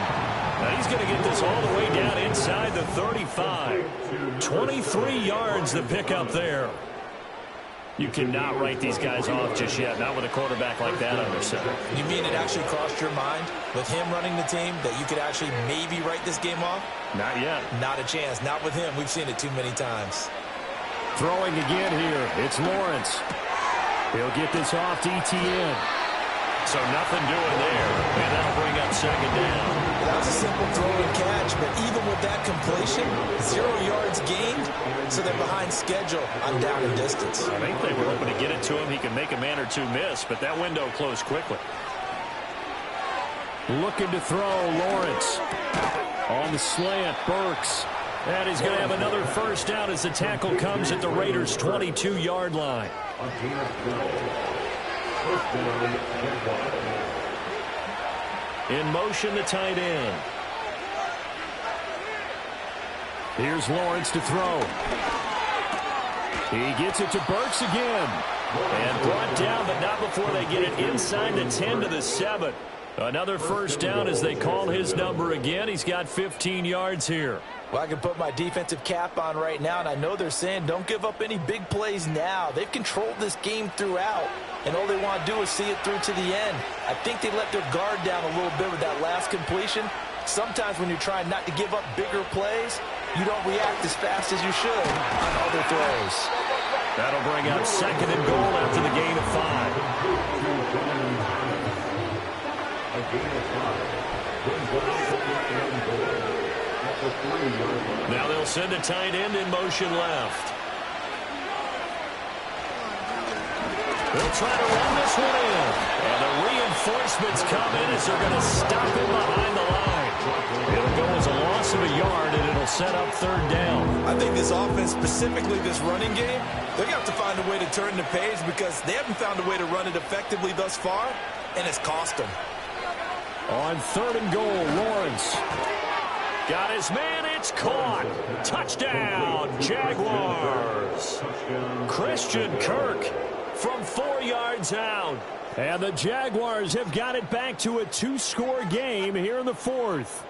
Now he's going to get this all the way down inside the 35. 23 yards the pickup there. You cannot write these guys off just yet, not with a quarterback like that on their side. You mean it actually crossed your mind with him running the team that you could actually maybe write this game off? Not yet. Not a chance. Not with him. We've seen it too many times. Throwing again here. It's Lawrence. He'll get this off to ETN. So nothing doing there. And that'll bring up second down. That was a simple throw and catch, but even with that completion, 0 yards gained, so they're behind schedule on down and distance. I think they were hoping to get it to him. He can make a man or two miss, but that window closed quickly. Looking to throw, Lawrence. On the slant, Burks. And he's going to have another first down as the tackle comes at the Raiders' 22-yard line. In motion, the tight end. Here's Lawrence to throw. He gets it to Burks again. And brought down, but not before they get it inside the 10 to the 7. Another first down as they call his number again. He's got 15 yards here. Well, I can put my defensive cap on right now, and I know they're saying don't give up any big plays now. They've controlled this game throughout, and all they want to do is see it through to the end. I think they let their guard down a little bit with that last completion. Sometimes when you're trying not to give up bigger plays, you don't react as fast as you should on other throws. That'll bring up second and goal after the gain of 5. Now they'll send a tight end in motion left. They'll try to run this one in. And the reinforcements come in as they're going to stop him behind the line. It'll go as a loss of a yard, and it'll set up third down. I think this offense, specifically this running game, they're going to have to find a way to turn the page because they haven't found a way to run it effectively thus far, and it's cost them. On third and goal, Lawrence. Got his man, it's caught. Touchdown, Jaguars. Christian Kirk from 4 yards out. And the Jaguars have got it back to a 2-score game here in the fourth.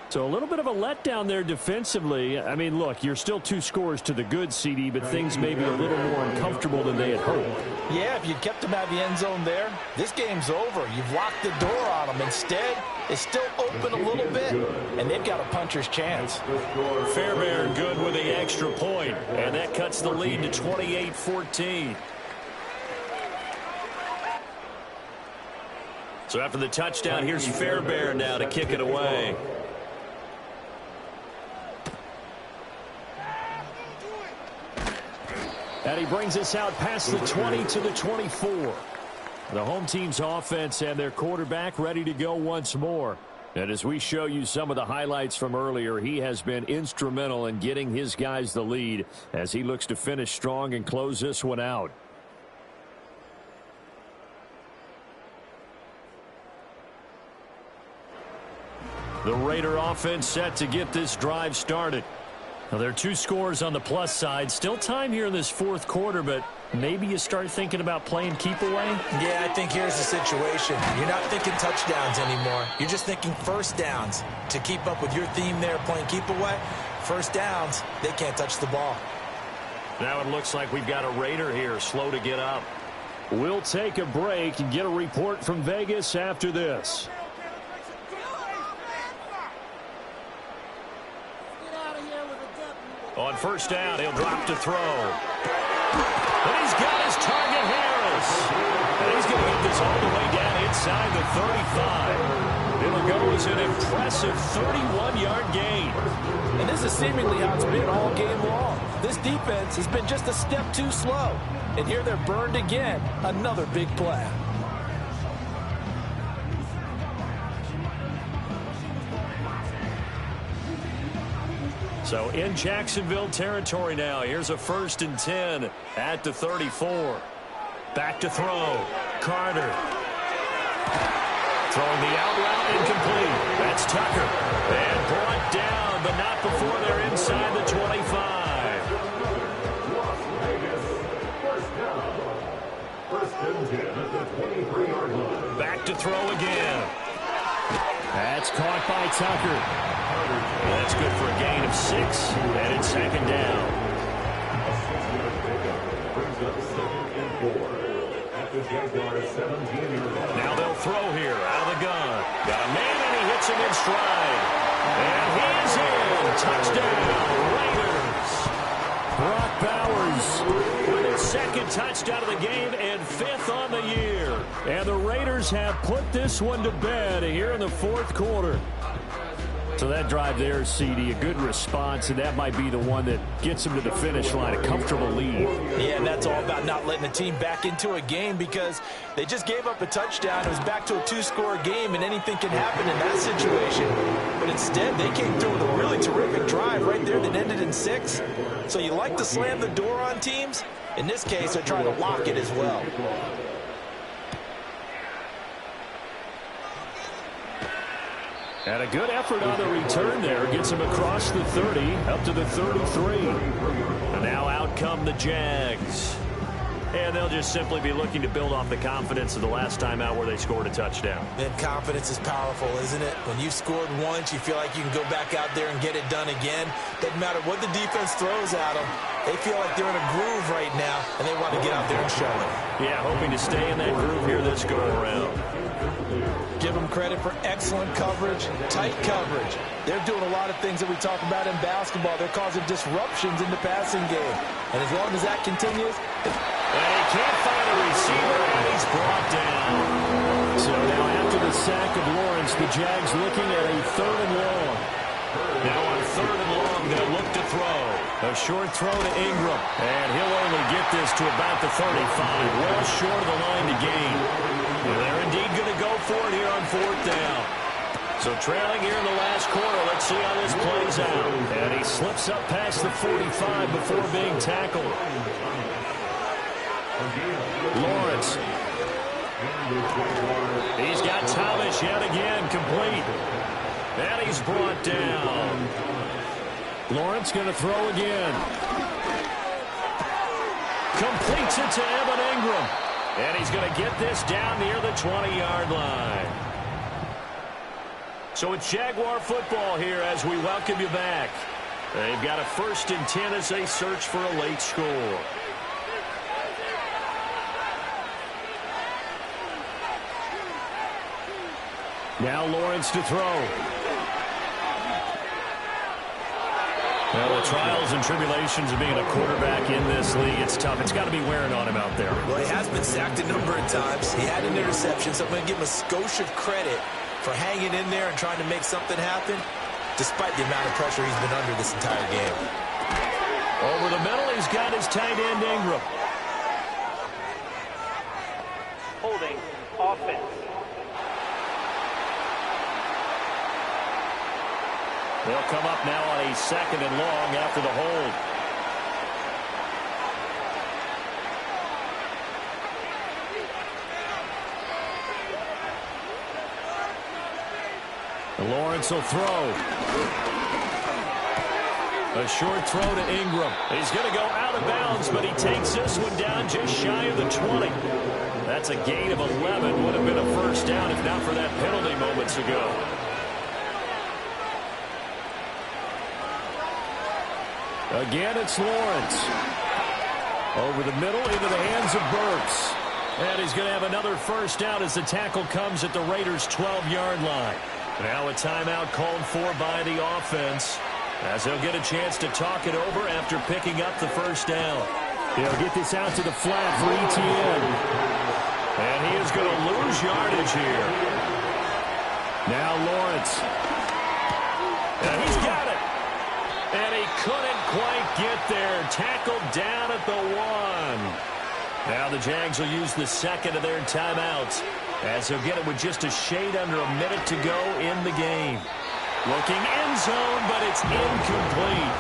So a little bit of a letdown there defensively. I mean, look, you're still 2 scores to the good, CD, but things may be a little more uncomfortable than they had hoped. Yeah, if you kept them out of the end zone there, this game's over. You've locked the door on them. Instead, it's still open a little bit, and they've got a puncher's chance. Fairbairn good with the extra point, and that cuts the lead to 28-14. So after the touchdown, here's Fairbairn now to kick it away. And he brings us out past the 20 to the 24. The home team's offense and their quarterback ready to go once more. And as we show you some of the highlights from earlier, he has been instrumental in getting his guys the lead as he looks to finish strong and close this one out. The Raider offense set to get this drive started. Now, there are 2 scores on the plus side. Still time here in this fourth quarter, but maybe you start thinking about playing keep away? Yeah, I think here's the situation. You're not thinking touchdowns anymore. You're just thinking first downs. To keep up with your theme there, playing keep away, first downs, they can't touch the ball. Now it looks like we've got a Raider here, slow to get up. We'll take a break and get a report from Vegas after this. On first down, he'll drop to throw. And he's got his target, Harris. And he's going to get this all the way down inside the 35. It'll go as an impressive 31-yard gain. And this is seemingly how it's been all game long. This defense has been just a step too slow. And here they're burned again. Another big play. So in Jacksonville territory now. Here's a 1st and 10 at the 34. Back to throw. Carter. Throwing the out route incomplete. That's Tucker. And brought down, but not before they're inside the 25. to throw again. That's caught by Tucker. That's good for a gain of 6, and it's second down. A 6-yard pickup brings up 2nd and 4 at the Jaguars' 17-yard line. Now they'll throw here out of the gun. Got a man, and he hits him in stride. And he is in. Touchdown, Raiders. Brock Bowers with his second touchdown of the game and 5th on the year. And the Raiders have put this one to bed here in the 4th quarter. So that drive there, CD, a good response, and that might be the one that gets them to the finish line, a comfortable lead. Yeah, and that's all about not letting the team back into a game because they just gave up a touchdown. It was back to a 2-score game, and anything can happen in that situation. But instead, they came through with a really terrific drive right there that ended in 6. So you like to slam the door on teams. In this case, they're trying to lock it as well. And a good effort on the return there. Gets him across the 30, up to the 33. And now out come the Jags. And they'll just simply be looking to build off the confidence of the last time out where they scored a touchdown. And confidence is powerful, isn't it? When you've scored once, you feel like you can go back out there and get it done again. Doesn't matter what the defense throws at them. They feel like they're in a groove right now, and they want to get out there and show it. Yeah, hoping to stay in that groove here this go-around. Give them credit for excellent coverage, tight coverage. They're doing a lot of things that we talk about in basketball. They're causing disruptions in the passing game. And as long as that continues... And he can't find a receiver, and he's brought down. So now after the sack of Lawrence, the Jags looking at a 3rd and long. Now on 3rd and long, they'll look to throw. A short throw to Ingram, and he'll only get this to about the 35, well short of the line to gain. And they're indeed going to go for it here on 4th down. So trailing here in the last quarter, let's see how this plays out. And he slips up past the 45 before being tackled. Lawrence. He's got Thomas yet again, complete. And he's brought down. Lawrence going to throw again. Completes it to Evan Ingram. And he's going to get this down near the 20-yard line. So it's Jaguar football here as we welcome you back. They've got a 1st and 10 as they search for a late score. Now Lawrence to throw. Well, the trials and tribulations of being a quarterback in this league, it's tough. It's got to be wearing on him out there. Well, he has been sacked a number of times. He had an interception, so I'm going to give him a skosh of credit for hanging in there and trying to make something happen, despite the amount of pressure he's been under this entire game. Over the middle, he's got his tight end, Ingram. Holding offense. They'll come up now on a 2nd and long after the hold. Lawrence will throw. A short throw to Ingram. He's going to go out of bounds, but he takes this one down just shy of the 20. That's a gain of 11. Would have been a 1st down if not for that penalty moments ago. Again, it's Lawrence. Over the middle into the hands of Burks. And he's going to have another 1st down as the tackle comes at the Raiders' 12-yard line. Now a timeout called for by the offense as they'll get a chance to talk it over after picking up the 1st down. They'll get this out to the flat for ETN. And he is going to lose yardage here. Now Lawrence. And he's got it. And he couldn't quite get there. Tackled down at the 1. Now the Jags will use the 2nd of their timeouts as they'll get it with just a shade under a minute to go in the game. Looking end zone, but it's incomplete.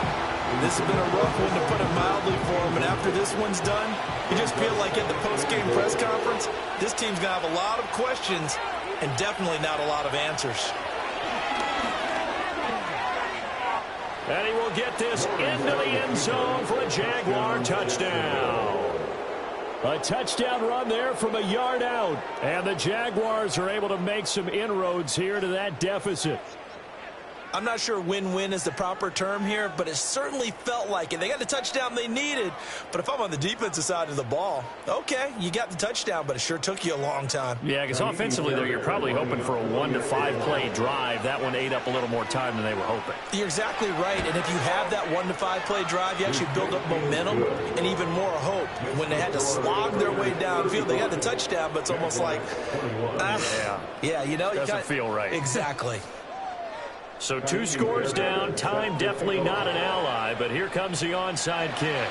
This has been a rough one, to put it mildly, for him. And after this one's done, you just feel like at the post-game press conference, this team's going to have a lot of questions and definitely not a lot of answers. And he will get this into the end zone for a Jaguar touchdown. A touchdown run there from a yard out. And the Jaguars are able to make some inroads here to that deficit. I'm not sure win-win is the proper term here, but it certainly felt like it. They got the touchdown they needed, but if I'm on the defensive side of the ball, okay, you got the touchdown, but it sure took you a long time. Yeah, because offensively, though, you're probably hoping for a 1 to 5 play drive. That one ate up a little more time than they were hoping. You're exactly right, and if you have that 1 to 5 play drive, you actually build up momentum and even more hope. When they had to slog their way downfield, they got the touchdown, but it's almost like, yeah, you know. Doesn't feel right. Exactly. So 2 scores down. Time definitely not an ally, but here comes the onside kick.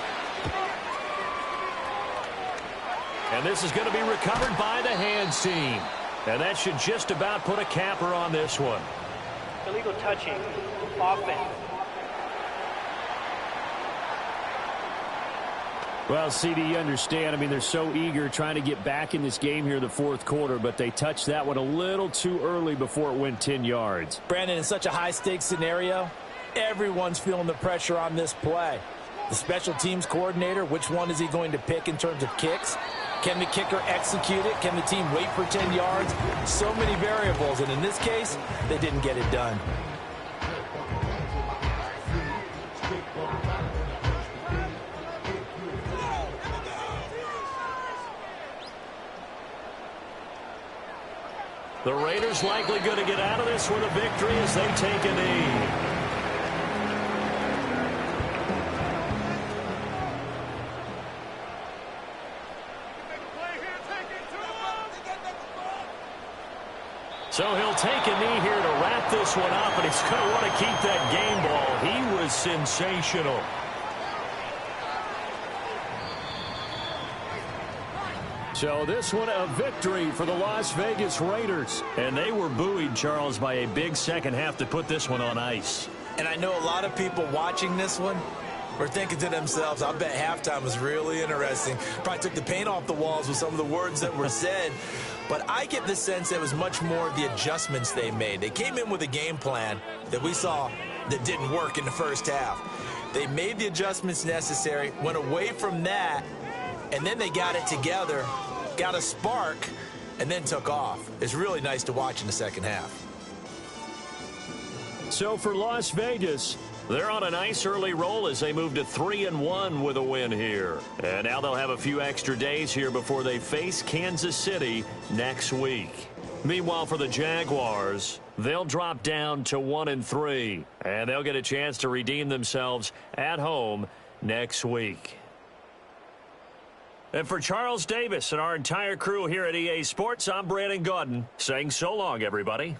And this is going to be recovered by the hands team. And that should just about put a capper on this one. Illegal touching. Offense. Well, CD, you understand. I mean, they're so eager trying to get back in this game here in the fourth quarter, but they touched that one a little too early before it went 10 yards. Brandon, in such a high-stakes scenario, everyone's feeling the pressure on this play. The special teams coordinator, which one is he going to pick in terms of kicks? Can the kicker execute it? Can the team wait for 10 yards? So many variables, and in this case, they didn't get it done. The Raiders likely going to get out of this with a victory as they take a knee. So he'll take a knee here to wrap this one up, and he's going to want to keep that game ball. He was sensational. So this one a victory for the Las Vegas Raiders. And they were buoyed, Charles, by a big second half to put this one on ice. And I know a lot of people watching this one were thinking to themselves, I bet halftime was really interesting. Probably took the paint off the walls with some of the words that were said. But I get the sense it was much more the adjustments they made. They came in with a game plan that we saw that didn't work in the first half. They made the adjustments necessary, went away from that, and then they got it together, got a spark, and then took off. It's really nice to watch in the second half. So for Las Vegas, they're on a nice early roll as they move to 3-1 with a win here. And now they'll have a few extra days here before they face Kansas City next week. Meanwhile, for the Jaguars, they'll drop down to 1-3, and they'll get a chance to redeem themselves at home next week. And for Charles Davis and our entire crew here at EA Sports, I'm Brandon Gaudin saying so long, everybody.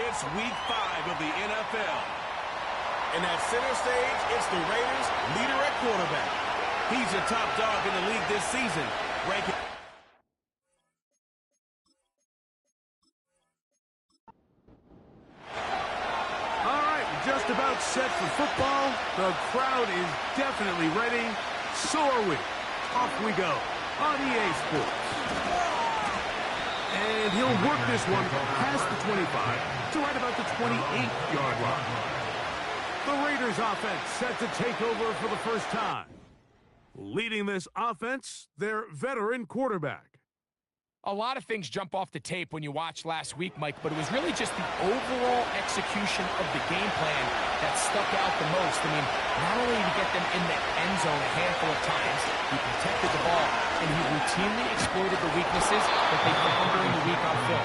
It's Week 5 of the NFL. And at center stage, it's the Raiders' leader at quarterback. He's your top dog in the league this season, ranking. All right, we're just about set for football. The crowd is definitely ready. So are we. Off we go on EA Sports. And he'll work this one past the 25 to right about the 28-yard line. The Raiders offense set to take over for the first time. Leading this offense, their veteran quarterback. A lot of things jump off the tape when you watch last week, Mike, but it was really just the overall execution of the game plan that stuck out the most. I mean, not only did he get them in the end zone a handful of times, he protected the ball, and he routinely exploited the weaknesses that they found during the week on film.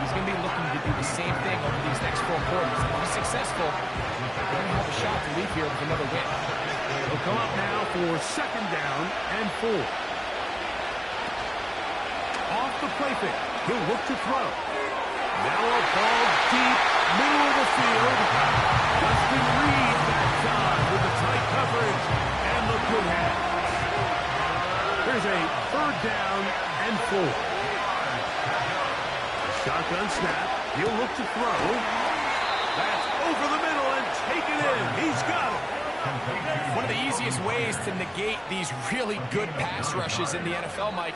He's going to be looking to do the same thing over these next 4 quarters. If he's successful, they're going to have a shot to leave here with another win. He'll come up now for 2nd down and 4. Off the play fake, he'll look to throw. Now a ball deep, middle of the field. Dustin Reed that time with the tight coverage and the good hands. Here's a 3rd down and 4. A shotgun snap, he'll look to throw. That's over the middle and taken in. He's got it. One of the easiest ways to negate these really good pass rushes in the NFL, Mike,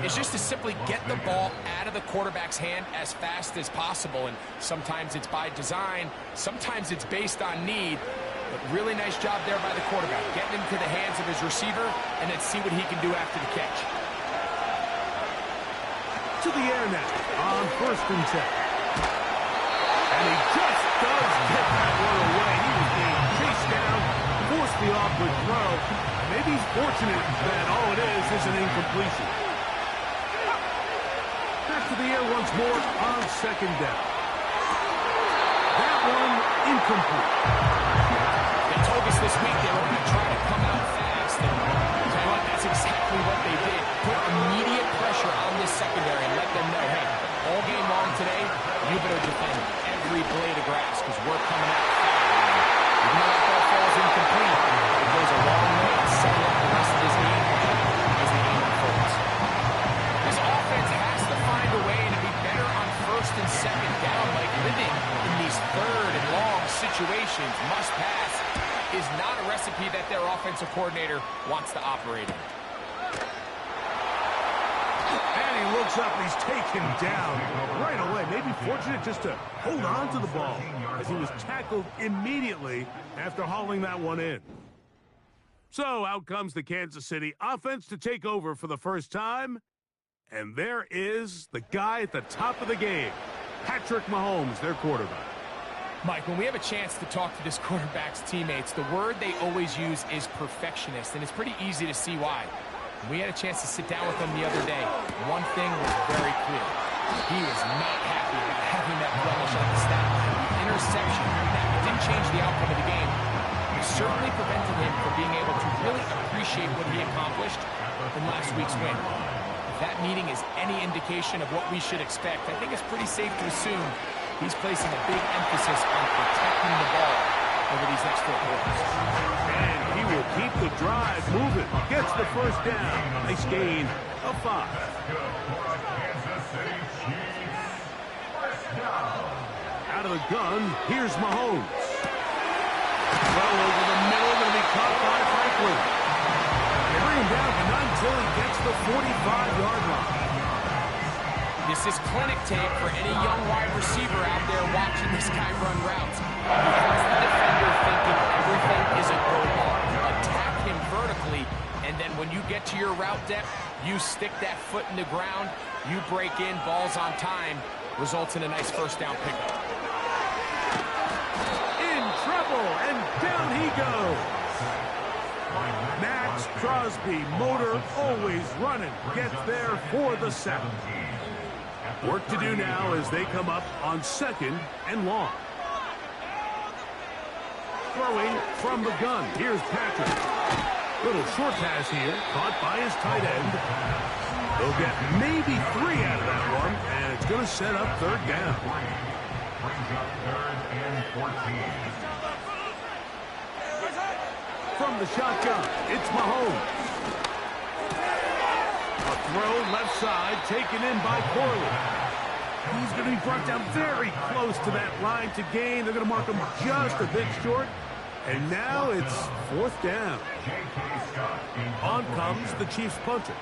is just to simply get the ball out of the quarterback's hand as fast as possible. And sometimes it's by design, sometimes it's based on need. But really nice job there by the quarterback, getting into the hands of his receiver and then see what he can do after the catch. To the air now on 1st and 10. And he just does get that one away. He was being chased down, forced the awkward throw. Maybe he's fortunate that all it is an incompletion. Back to the air once more on 2nd down. That one incomplete. They told us this week they were going to try to come out fast. And you know what? That's exactly what they did. Put immediate pressure on this secondary and let them know, hey, all game long today, you better defend every blade of grass because we're coming out fast. Even though that ball falls incomplete, it goes a long way to settle up the rest of this game as the game unfolds. This offense has to find a way to be better on 1st and 2nd down, like living in these 3rd and long situations. Must pass is not a recipe that their offensive coordinator wants to operate in. And he looks up, he's taken down right away. Maybe fortunate just to hold on to the ball as he was tackled immediately after hauling that one in. So out comes the Kansas City offense to take over for the first time. And there is the guy at the top of the game, Patrick Mahomes, their quarterback. Mike, when we have a chance to talk to this quarterback's teammates, the word they always use is perfectionist, and it's pretty easy to see why. We had a chance to sit down with him the other day. One thing was very clear. He was not happy with having that blemish on the stat line. The interception, that didn't change the outcome of the game. It certainly prevented him from being able to really appreciate what he accomplished in last week's win. If that meeting is any indication of what we should expect, I think it's pretty safe to assume he's placing a big emphasis on protecting the ball over these next 4 quarters. And he will keep the drive moving. Gets the 1st down. Nice gain of 5. Out of the gun, here's Mahomes. Well over the middle, going to be caught by Franklin. They bring him down, but not until he gets the 45-yard line. This is clinic tape for any young wide receiver out there watching this guy run routes. He has the defender thinking everything is a go ball. Attack him vertically, and then when you get to your route depth, you stick that foot in the ground, you break in, balls on time, results in a nice 1st down pickup. In trouble, and down he goes. Max Crosby, motor always running, gets there for the 7th. Work to do now as they come up on 2nd and long. Throwing from the gun. Here's Patrick. Little short pass here, caught by his tight end. They'll get maybe 3 out of that one, and it's going to set up 3rd down. brings up 3rd and 14. From the shotgun, it's Mahomes. A throw left side, taken in by Corley. He's going to be brought down very close to that line to gain. They're going to mark him just a bit short. And now it's 4th down. On comes the Chiefs punter.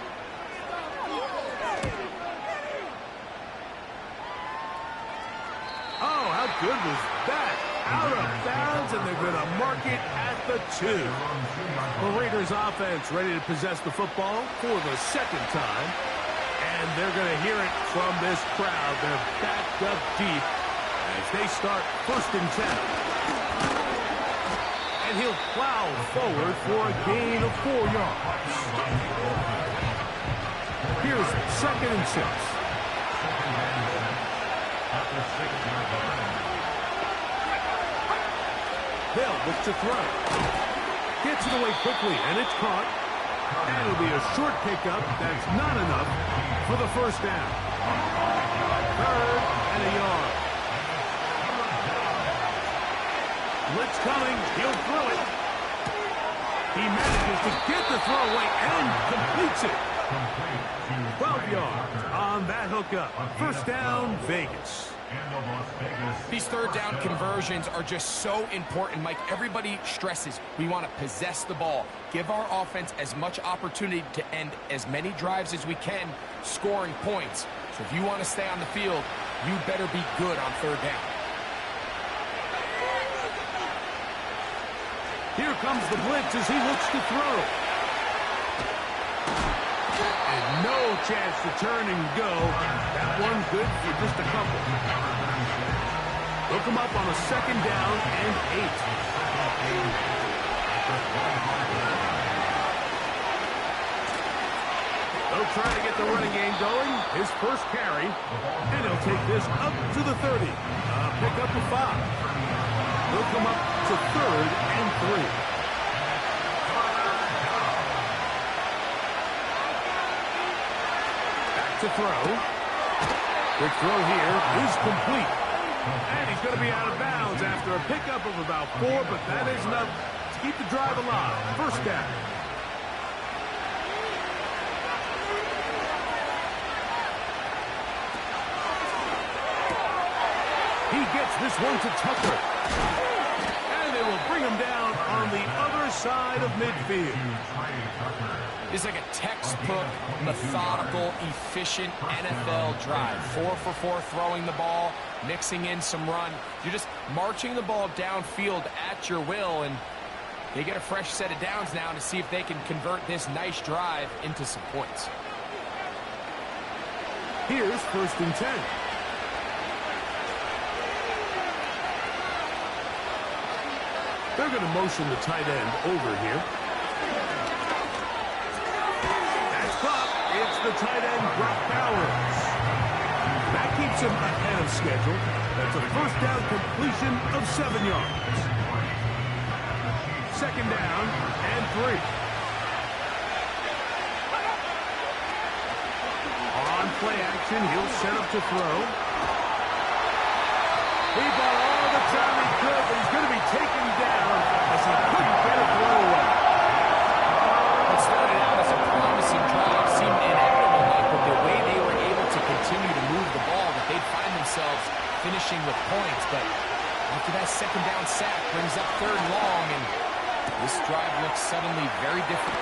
Oh, how good was that? Out of bounds, and they're going to mark it at the 2. The Raiders offense ready to possess the football for the 2nd time. And they're going to hear it from this crowd. They're backed up deep as they start 1st and 10. And he'll plow forward for a gain of 4 yards. Here's 2nd and 6. Hill looks to throw. Gets it away quickly, and it's caught. And it'll be a short pickup. That's not enough for the 1st down. 3rd and a yard. Blitz coming. He'll throw it. He manages to get the throw away and completes it. 12 yards on that hookup. 1st down, Vegas. These 3rd down conversions are just so important, Mike. Everybody stresses we want to possess the ball, give our offense as much opportunity to end as many drives as we can, scoring points. So if you want to stay on the field, you better be good on 3rd down. Here comes the blitz as he looks to throw. And no chance to turn and go. That one good for just a couple. Look him up on a 2nd down and 8. They'll try to get the running game going. His first carry. And he'll take this up to the 30. Pick up to 5. They'll come up to 3rd and 3. To throw. Quick throw here is complete. And he's going to be out of bounds after a pickup of about 4, but that is enough to keep the drive alive. 1st down. He gets this one to Tucker. And they will bring him down on the other side of midfield. It's like a textbook, methodical, efficient NFL drive. 4 for 4 throwing the ball, mixing in some run. You're just marching the ball downfield at your will, and they get a fresh set of downs now to see if they can convert this nice drive into some points. Here's 1st and 10. They're going to motion the tight end over here. It's the tight end, Brock Bowers. That keeps him ahead of schedule. That's a 1st down completion of 7 yards. 2nd down and 3. On play action, he'll set up to throw. He got all the time he could, but he's going to be taken down as he couldn't get a throw away. What started out as a promising drive seemed inevitable, Mike, but the way they were able to continue to move the ball, that they'd find themselves finishing with points. But after that 2nd down sack brings up 3rd and long, and this drive looks suddenly very different.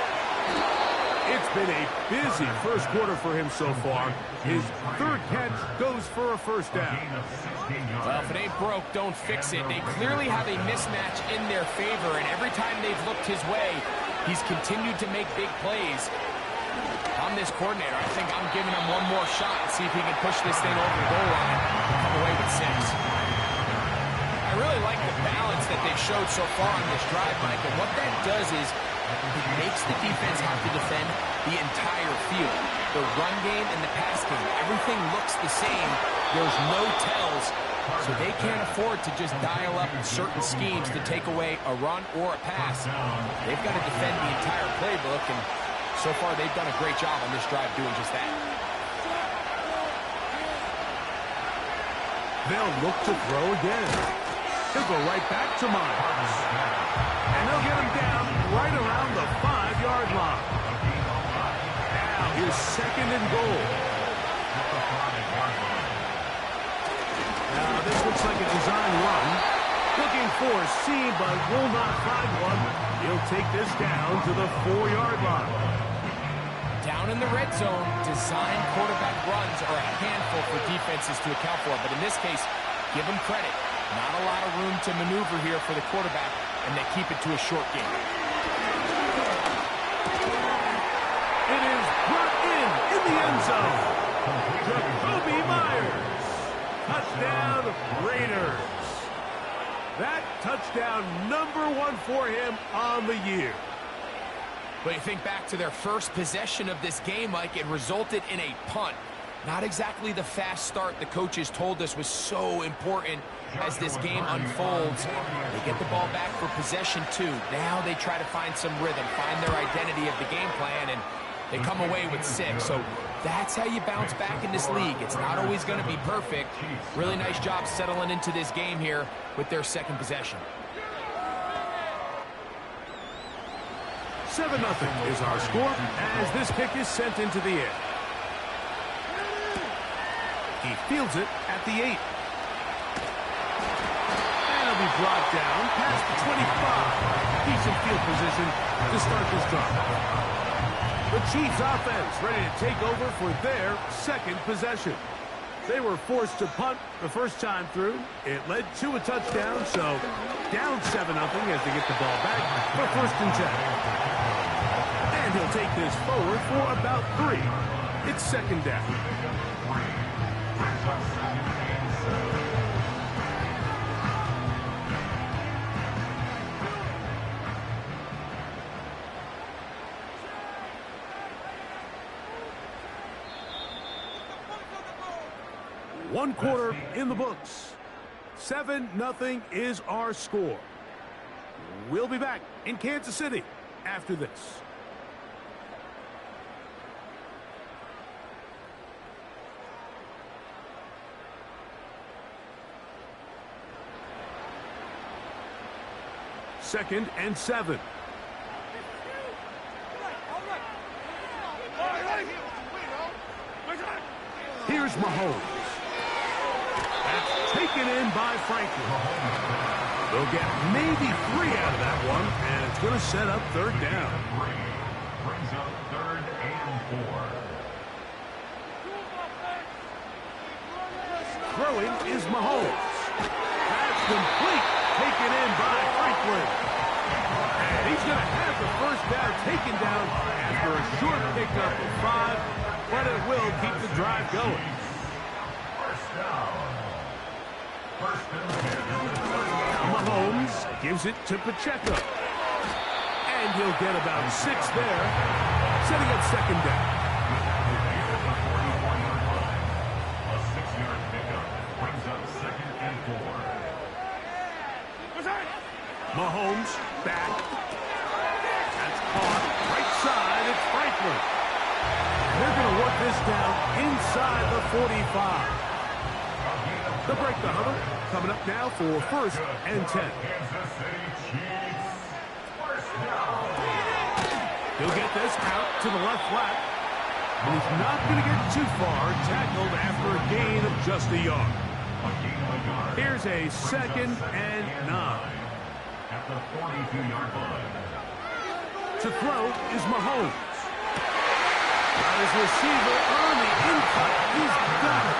It's been a busy 1st quarter for him so far. His 3rd catch goes for a 1st down. Well, if it ain't broke, don't fix it. They clearly have a mismatch in their favor, and every time they've looked his way, he's continued to make big plays. I'm this coordinator. I think I'm giving him one more shot and see if he can push this thing over the goal line and come away with 6. I really like the balance that they've showed so far on this drive, Mike, and what that does is it makes the defense have to defend the entire field. The run game and the pass game, everything looks the same. There's no tells, so they can't afford to just dial up certain schemes to take away a run or a pass. They've got to defend the entire playbook, and so far they've done a great job on this drive doing just that. They'll look to throw again. He'll go right back to Myers. And they'll get him down right around the 5-yard line. Now here's second and goal. Now this looks like a design run. Looking for a seam, but will not find one. He'll take this down to the 4-yard line. Down in the red zone, design quarterback runs are a handful for defenses to account for. But in this case, give them credit. Not a lot of room to maneuver here for the quarterback, and they keep it to a short game. It is brought in the end zone. Jacoby Myers. Touchdown, Raiders. That touchdown #1 for him on the year. But you think back to their first possession of this game, Mike, it resulted in a punt. Not exactly the fast start the coaches told us was so important as this game unfolds. They get the ball back for possession 2. Now they try to find some rhythm, find their identity of the game plan, and they come away with 6. So that's how you bounce back in this league. It's not always going to be perfect. Really nice job settling into this game here with their second possession. 7-0 is our score as this kick is sent into the air. He fields it at the 8. And he'll be brought down past the 25. Decent field position to start this drive. The Chiefs offense ready to take over for their second possession. They were forced to punt the first time through. It led to a touchdown, so down 7-0 as they get the ball back for 1st and 10. And he'll take this forward for about 3. It's 2nd down. One quarter in the books. 7-0 is our score. We'll be back in Kansas City after this. Second and 7. Here's Mahomes. That's taken in by Franklin. They'll get maybe 3 out of that one, and it's going to set up 3rd down. Brings up 3rd and 4. Throwing is Mahomes. That's complete. Taken in by Franklin. And he's going to have the 1st down taken down after a short pickup of 5, but it will keep the drive going. 1st down. 1st and 10. Mahomes gives it to Pacheco. And he'll get about 6 there, setting up 2nd down. A 6-yard pickup brings up 2nd and 4. Mahomes back. That's caught right side. It's Franklin. They're going to work this down inside the 45. They'll break the huddle. Coming up now for 1st and 10. Kansas City Chiefs. 1st down. He'll get this out to the left flat. But he's not going to get too far. Tackled after a gain of just a yard. Here's a 2nd and 9. At the 42-yard line. To throw is Mahomes. Got his receiver on the in-cut. He's got it.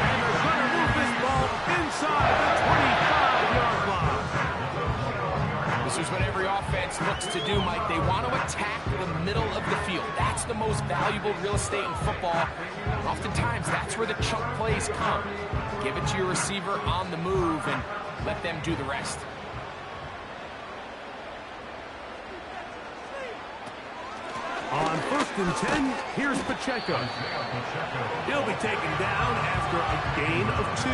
And they're going to move this ball inside the 25-yard line. This is what every offense looks to do, Mike. They want to attack the middle of the field. That's the most valuable real estate in football. Oftentimes, that's where the chunk plays come. Give it to your receiver on the move and let them do the rest. On 1st and 10, here's Pacheco. He'll be taken down after a gain of 2.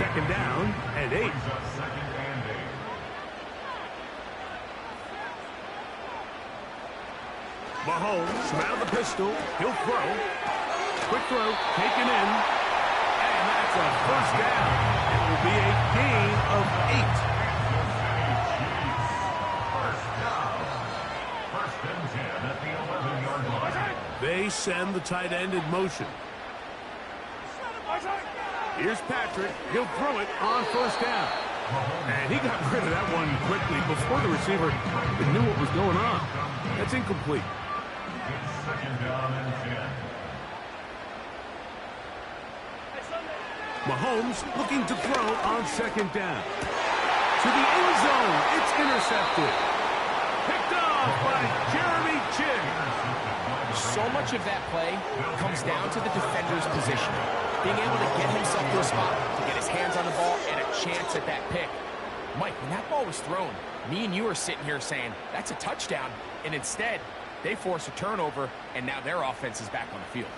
2nd down and 8. Mahomes from out of the pistol. He'll throw. Quick throw taken in. And That's a first down. It will be a gain of 8. They send the tight end in motion. Here's Patrick. He'll throw it on first down. And he got rid of that one quickly before the receiver even knew what was going on. That's incomplete. Mahomes looking to throw on second down. To the end zone. It's intercepted. Picked off by Jeremy Chinn. So much of that play comes down to the defender's position. Being able to get himself to a spot, to get his hands on the ball, and a chance at that pick. Mike, when that ball was thrown, me and you are sitting here saying, that's a touchdown. And instead, they force a turnover, and now their offense is back on the field.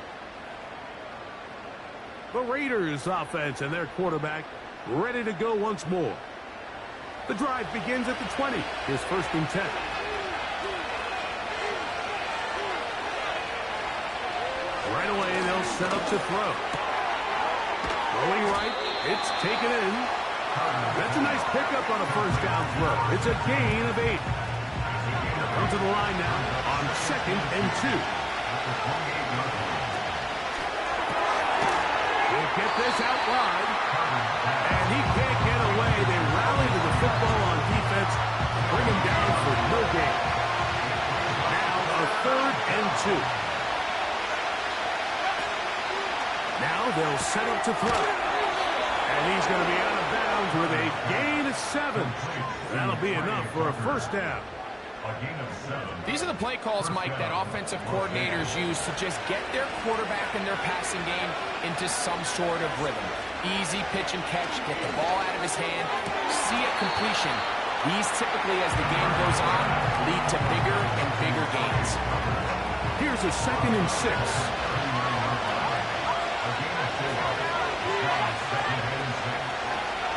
The Raiders offense and their quarterback ready to go once more. The drive begins at the 20. Here's first and 10. Right away, they'll set up to throw. Throwing right, it's taken in. That's a nice pickup on a first down throw. It's a gain of 8. Come to the line now on second and 2. He'll get this out wide. And he can't get away. They rally to the football on defense. Bring him down for no gain. Now a third and 2. Now they'll set up to throw. And he's going to be out of bounds with a gain of 7. That'll be enough for a first down. These are the play calls, Mike, that offensive coordinators use to just get their quarterback and their passing game into some sort of rhythm. Easy pitch and catch, get the ball out of his hand, see a completion. These typically, as the game goes on, lead to bigger and bigger gains. Here's a second and 6.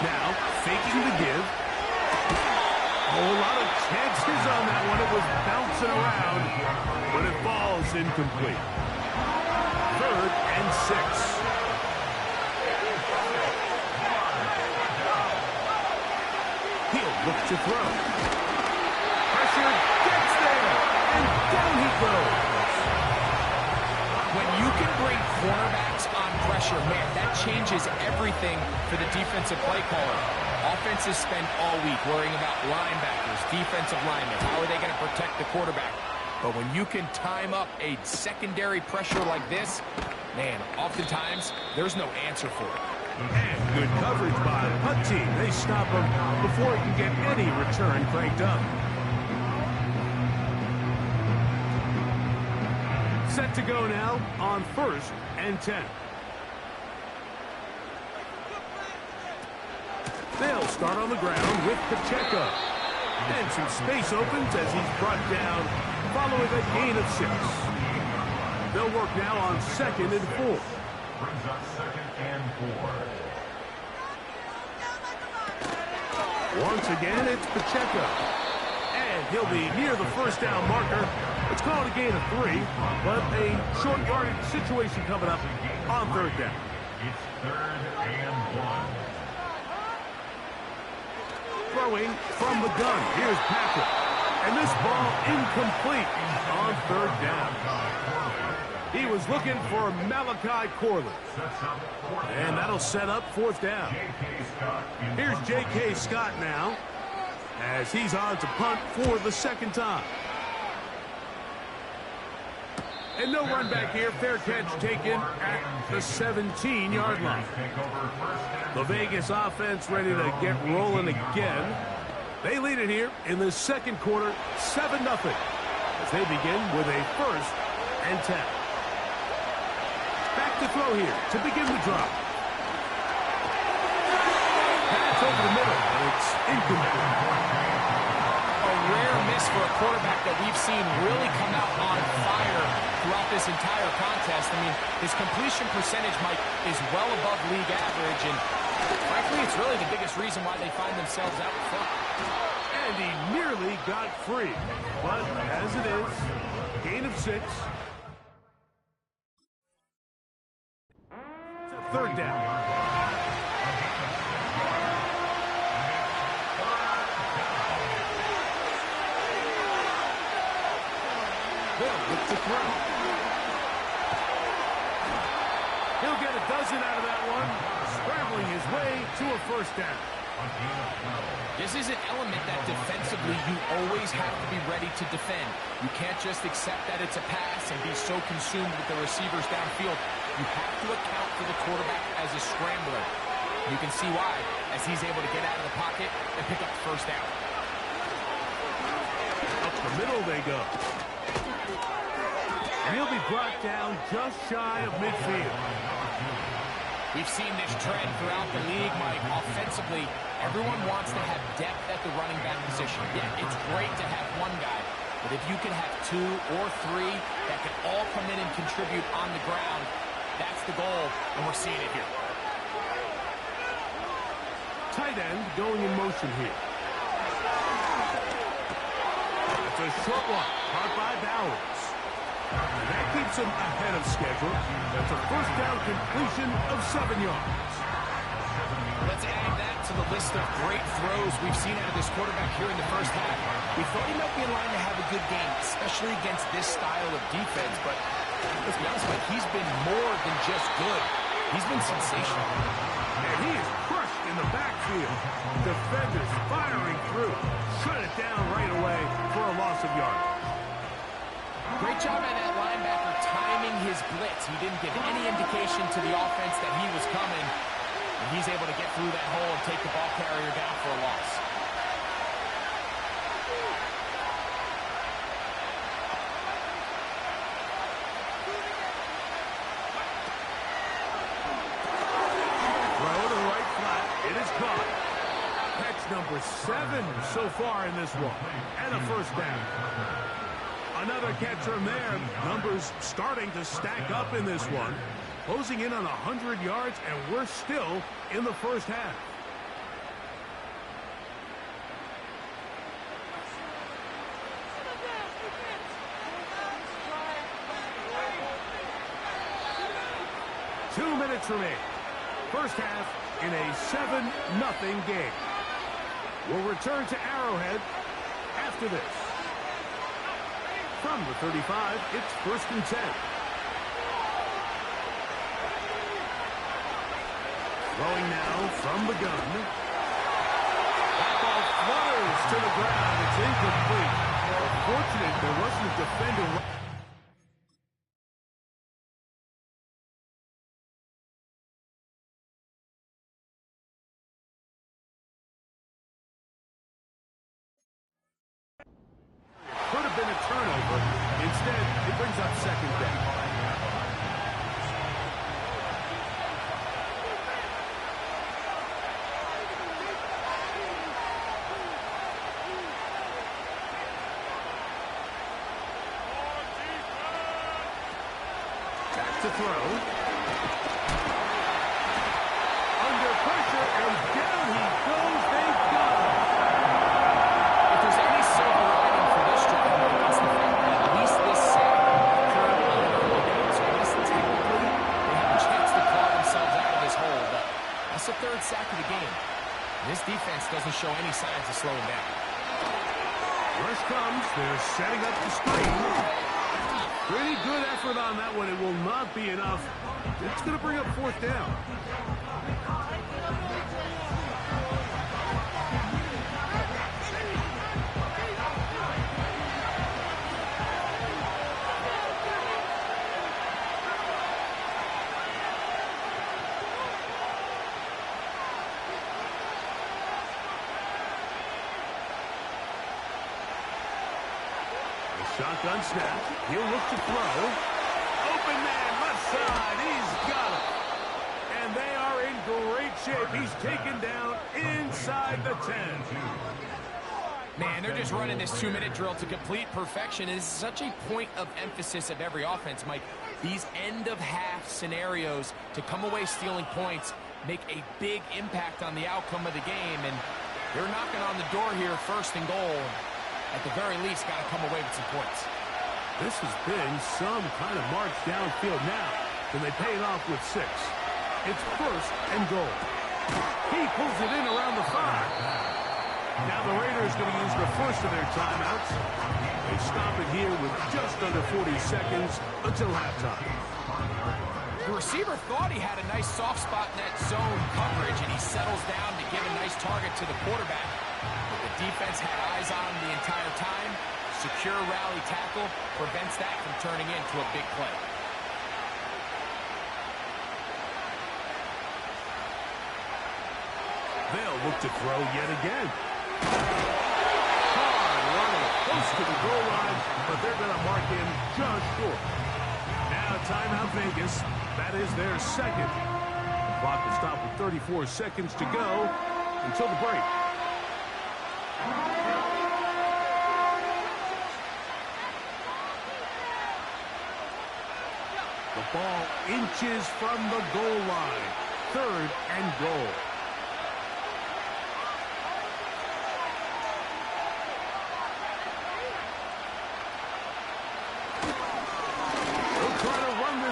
Now, faking the give. A whole lot of chances on that one. It was bouncing around, but it falls incomplete. Third and 6. He'll look to throw. Pressure gets there, and down he goes. When you can bring cornerbacks on pressure, man, that changes everything for the defensive play caller. Offenses spend all week worrying about linebackers, defensive linemen. How are they going to protect the quarterback? But when you can time up a secondary pressure like this, man, oftentimes there's no answer for it. And good coverage by the punt team. They stop him before he can get any return cranked up. Set to go now on first and 10. They'll start on the ground with Pacheco. And some space opens as he's brought down following a gain of 6. They'll work now on second and 4. Brings up second and 4. Once again, it's Pacheco. And he'll be near the first down marker. It's called a gain of 3, but a short yardage situation coming up on third down. It's third and 1. Throwing from the gun. Here's Patrick. And this ball incomplete on third down. He was looking for Malachi Corley. And that'll set up fourth down. Here's J.K. Scott now as he's on to punt for the second time. And no run back here. Fair catch taken at the 17-yard line. The Vegas offense ready to get rolling again. They lead it here in the second quarter, 7-0, as they begin with a first and 10. Back to throw here to begin the drive. Pass over the middle, and it's incomplete. A rare miss for a quarterback that we've seen really come out on fire throughout this entire contest. I mean, his completion percentage, Mike, is well above league average, and frankly, it's really the biggest reason why they find themselves out in front. And he nearly got free, but as it is, gain of 6. Third down. They'll look to throw. He'll get a dozen out of that one, scrambling his way to a first down. This is an element that defensively you always have to be ready to defend. You can't just accept that it's a pass and be so consumed with the receivers downfield. You have to account for the quarterback as a scrambler. You can see why, as he's able to get out of the pocket and pick up the first down. Up the middle they go. And he'll be brought down just shy of midfield. We've seen this trend throughout the league, Mike. Offensively, everyone wants to have depth at the running back position. Yeah, it's great to have one guy, but if you can have two or three that can all come in and contribute on the ground, that's the goal, and we're seeing it here. Tight end going in motion here. It's a short one, caught by Bowers. And that keeps him ahead of schedule. That's a first down completion of 7 yards. Let's add that to the list of great throws we've seen out of this quarterback here in the first half. We thought he might be in line to have a good game, especially against this style of defense, but let's be honest, Mike, he's been more than just good. He's been sensational. And he is crushed in the backfield. Defenders firing through. Shut it down right away for a loss of yardage. Great job by that linebacker timing his blitz. He didn't give any indication to the offense that he was coming. And he's able to get through that hole and take the ball carrier down for a loss. Throw to the right flat. It is caught. Catch number 7 so far in this one. And a first down. Another catch from there. Numbers starting to stack up in this one. Closing in on 100 yards, and we're still in the first half. Two minutes remain. First half in a 7-0 game. We'll return to Arrowhead after this. From the 35, it's 1st and 10. Throwing now from the gun. That ball flutters to the ground. It's incomplete. Fortunate there wasn't a defender. Could have been a turnover. Instead, it brings up second down. Back to throw. Under pressure, and down he goes. They've got him. If there's any silver lining for this drive, it's the fact that at least this sack occurred on an early down. So at least technically, they have a chance to claw themselves out of this hole. But that's the 3rd sack of the game. This defense doesn't show any signs of slowing down. Rush comes. They're setting up the screen. Pretty good effort on that one. It will not be enough. It's going to bring up 4th down. Shotgun snap. He'll look to throw. Open man, left side. He's got it. And they are in great shape. He's taken down inside the 10. Man, they're just running this 2-minute drill to complete perfection. It is such a point of emphasis of every offense, Mike. These end-of-half scenarios to come away stealing points make a big impact on the outcome of the game. And they're knocking on the door here, 1st and goal. At the very least, got to come away with some points. This has been some kind of march downfield now. Can they pay it off with 6? It's 1st and goal. He pulls it in around the 5. Now the Raiders going to use the first of their timeouts. They stop it here with just under 40 seconds until halftime. The receiver thought he had a nice soft spot in that zone coverage, and he settles down to give a nice target to the quarterback. But the defense had eyes on him the entire time. Secure rally tackle prevents that from turning into a big play. They'll look to throw yet again. Hard running close to the goal line, but they're going to mark him just short. Now timeout Vegas. That is their second. The clock will stop with 34 seconds to go until the break. The ball inches from the goal line. 3rd and goal.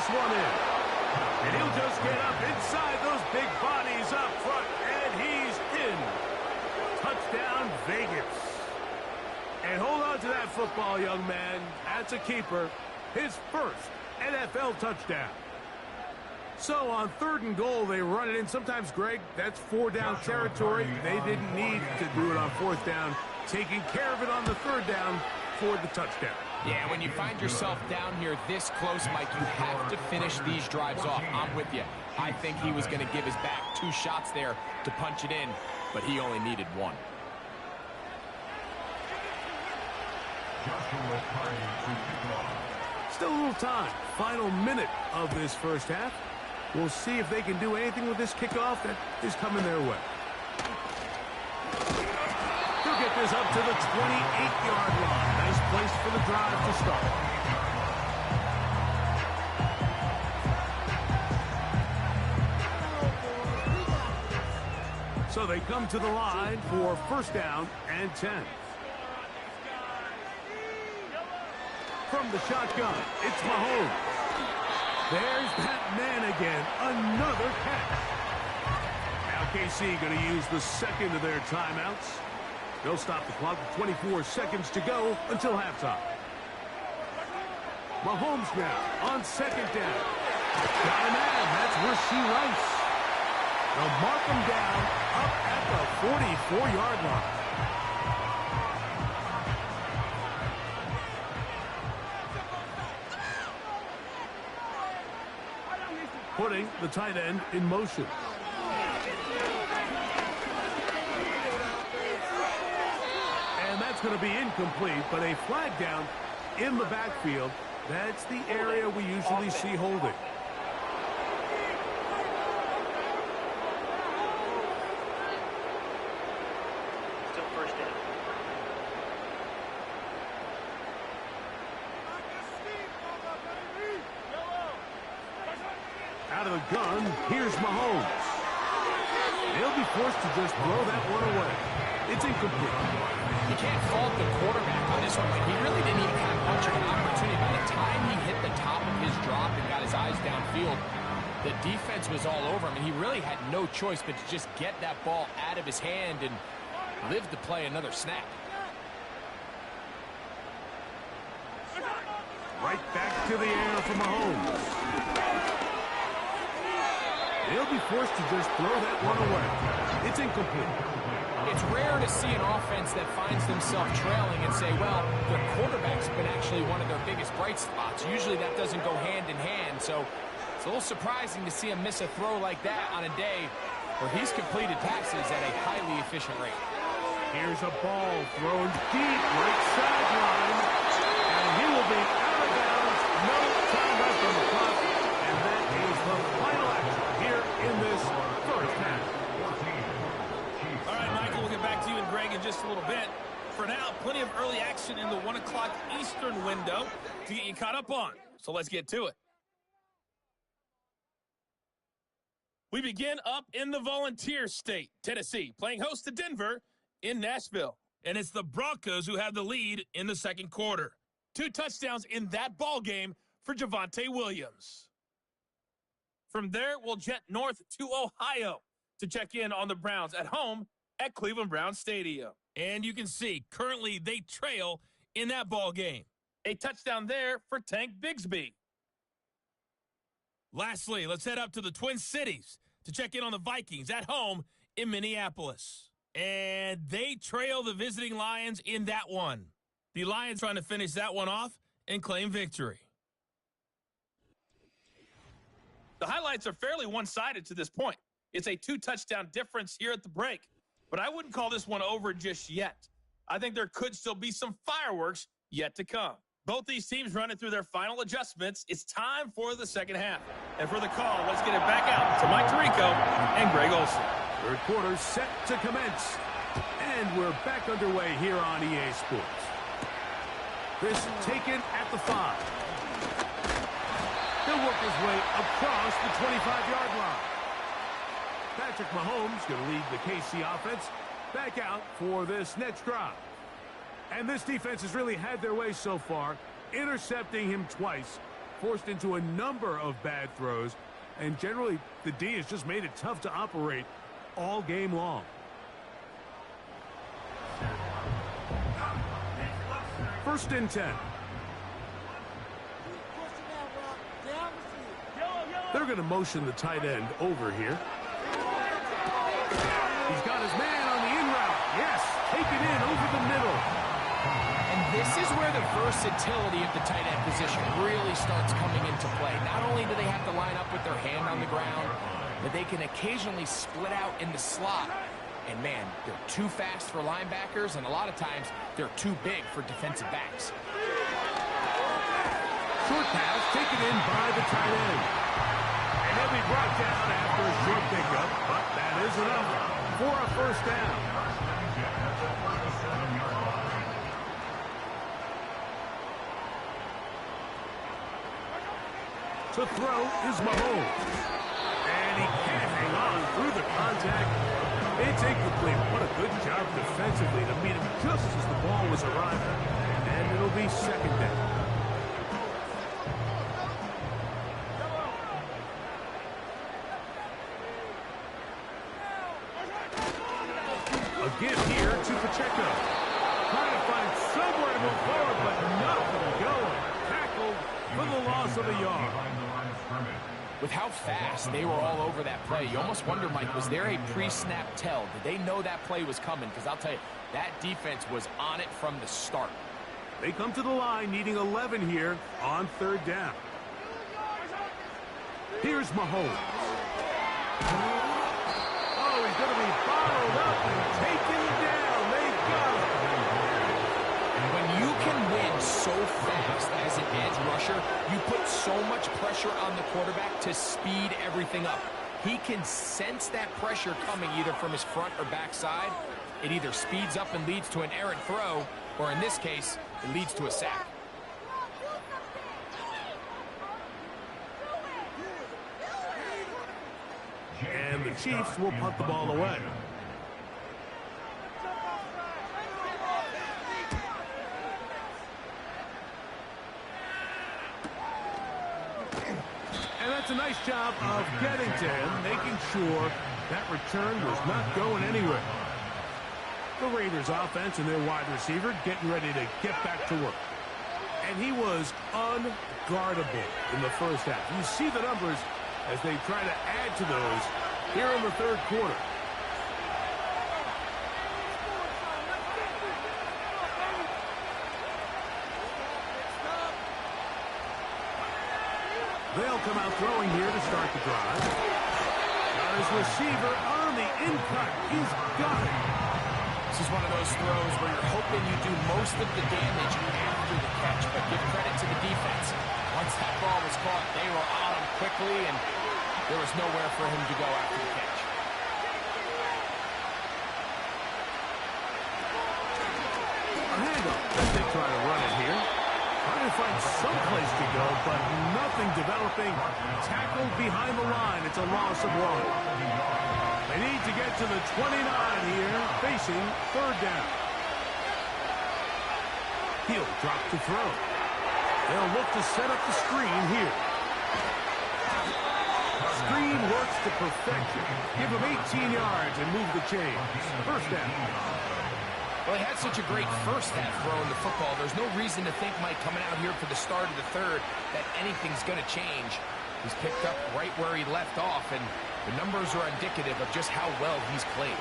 One in. And he'll just get up inside those big bodies up front. And he's in. Touchdown, Vegas. And hold on to that football, young man. That's a keeper. His first NFL touchdown. So on 3rd and goal, they run it in. Sometimes, Greg, that's 4th-down territory. They didn't need to do it on 4th down. Taking care of it on the 3rd down for the touchdown. Yeah, when you find yourself down here this close, Mike, you have to finish these drives off. I'm with you. I think he was going to give his back 2 shots there to punch it in, but he only needed 1. Still a little time. Final minute of this first half. We'll see if they can do anything with this kickoff that is coming their way. They'll get this up to the 28-yard line. Nice place for the drive to start. So they come to the line for 1st down and 10. From the shotgun, it's Mahomes. There's that man again. Another catch. Now KC going to use the second of their timeouts. They'll stop the clock with 24 seconds to go until halftime. Mahomes now on 2nd down. Got a man. That's Rasheed Rice. They'll mark him down up at the 44-yard line. Putting the tight end in motion. And that's going to be incomplete, but a flag down in the backfield. That's the area we usually see holding. Still 1st down. Out of the gun, here's Mahomes. He'll be forced to just throw that one away. It's incomplete. You can't fault the quarterback on this one. Like, he really didn't even have much of an opportunity. By the time he hit the top of his drop and got his eyes downfield, the defense was all over him, and he really had no choice but to just get that ball out of his hand and live to play another snap. Right back to the air for Mahomes. He'll be forced to just throw that one away. It's incomplete. It's rare to see an offense that finds themselves trailing and say, well, their quarterback's been actually one of their biggest bright spots. Usually that doesn't go hand in hand, so it's a little surprising to see him miss a throw like that on a day where he's completed passes at a highly efficient rate. Here's a ball thrown deep right sideline, and he will be out of bounds. No time left on the clock, and that is the final action here in this first half. All right, Michael, we'll get back to you and Greg in just a little bit. For now, plenty of early action in the 1 o'clock Eastern window to get you caught up on. So let's get to it. We begin up in the Volunteer State, Tennessee, playing host to Denver in Nashville. And it's the Broncos who have the lead in the second quarter. 2 touchdowns in that ball game for Javonte Williams. From there, we'll jet north to Ohio to check in on the Browns at home at Cleveland Browns Stadium. And you can see, currently they trail in that ball game. A touchdown there for Tank Bigsby. Lastly, let's head up to the Twin Cities to check in on the Vikings at home in Minneapolis. And they trail the visiting Lions in that one. The Lions trying to finish that one off and claim victory. The highlights are fairly one-sided to this point. It's a 2-touchdown difference here at the break. But I wouldn't call this one over just yet. I think there could still be some fireworks yet to come. Both these teams running through their final adjustments. It's time for the second half. And for the call, let's get it back out to Mike Tirico and Greg Olsen. Third quarter set to commence. And we're back underway here on EA Sports. This taken at the 5. He'll work his way across the 25-yard line. Patrick Mahomes going to lead the KC offense back out for this next drive. And this defense has really had their way so far, intercepting him twice, forced into a number of bad throws, and generally the D has just made it tough to operate all game long. First and 10. They're going to motion the tight end over here. He's got his man on the in route. Yes, take it in over the middle. And this is where the versatility of the tight end position really starts coming into play. Not only do they have to line up with their hand on the ground, but they can occasionally split out in the slot. And man, they're too fast for linebackers, and a lot of times they're too big for defensive backs. Short pass taken in by the tight end. And he'll be brought down after a short pickup, but that is enough for a first down. To throw is Mahomes. And he can't hang on through the contact. It's incomplete. What a good job defensively to meet him just as the ball was arriving. And it'll be second down. A give here to Pacheco. Trying to find somewhere to move forward, but nothing going. Tackled for the loss of a yard. With how fast they were all over that play, you almost wonder, Mike, was there a pre-snap tell? Did they know that play was coming? Because I'll tell you, that defense was on it from the start. They come to the line needing 11 here on third down. Here's Mahomes. Oh, he's going to be bottled up and taken down. They got it. When you can win so fast as an edge rusher, you put so much pressure on the quarterback to speed everything up. He can sense that pressure coming either from his front or back side. It either speeds up and leads to an errant throw, or in this case, it leads to a sack. And the Chiefs will punt the ball away. And that's a nice job of getting to him, making sure that return was not going anywhere. The Raiders offense and their wide receiver getting ready to get back to work. And he was unguardable in the first half. You see the numbers as they try to add to those here in the third quarter. They'll come out throwing here to start the drive. Got his receiver on the in-cut. He's got it. This is one of those throws where you're hoping you do most of the damage after the catch, but give credit to the defense. Once that ball was caught, they were on him quickly, and there was nowhere for him to go after the catch. A handoff as they try to run it here. Trying to find some place to go, but nothing developing. Tackled behind the line. It's a loss of 1. They need to get to the 29 here, facing third down. He'll drop to throw. They'll look to set up the screen here. Screen works to perfection. Give him 18 yards and move the chains. First down. Well, he had such a great first half throwing the football. There's no reason to think, Mike, coming out here for the start of the third, that anything's going to change. He's picked up right where he left off, and the numbers are indicative of just how well he's played.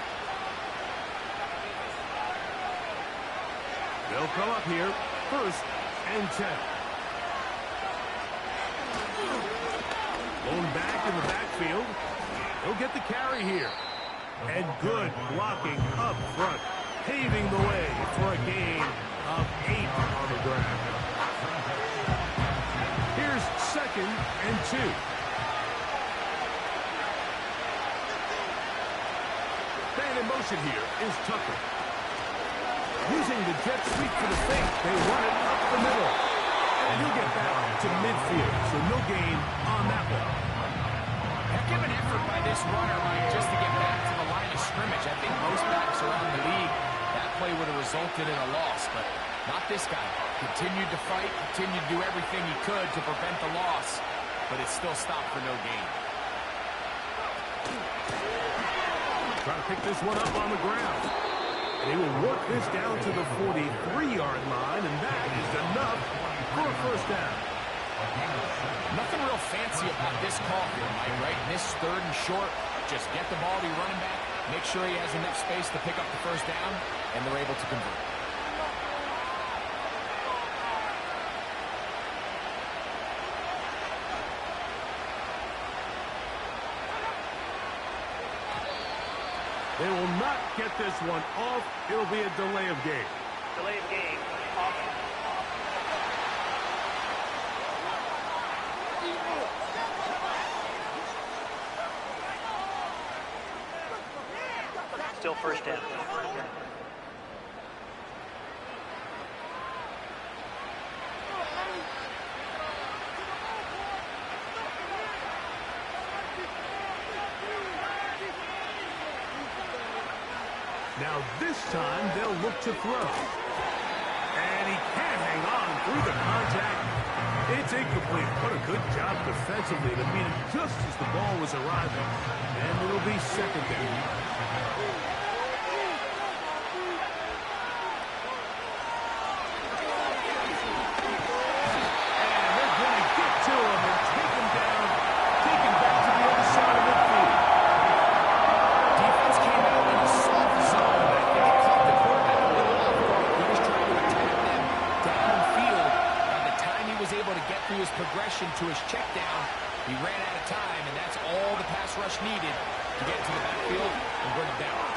They'll come up here, 1st and 10. Going back in the backfield. He'll get the carry here. And good blocking up front, paving the way for a gain of 8 on the ground. Here's 2nd and 2. Man in motion here is Tucker. Using the jet sweep for the fake, they run it up the middle. And he'll get back to midfield, so no gain on that one. Heck of an effort by this runner, Mike, just to get back to the line of scrimmage. I think most backs around the league, that play would have resulted in a loss, but not this guy. Continued to fight, continued to do everything he could to prevent the loss, but it still stopped for no gain. Trying to pick this one up on the ground. And he will work this down to the 43-yard line, and that is enough for a 1st down. Nothing real fancy about this call here, Mike, right? This 3rd and short, just get the ball to your running back, make sure he has enough space to pick up the 1st down, and they're able to convert. They will not get this one off. It'll be a delay of game. Delay of game. Off. Still 1st down. Now this time they'll look to throw. And he can't hang on through the contact. It's incomplete. What a good job defensively to meet him just as the ball was arriving. And it'll be 2nd down. His progression to his check down, he ran out of time, and that's all the pass rush needed to get to the backfield and bring him down.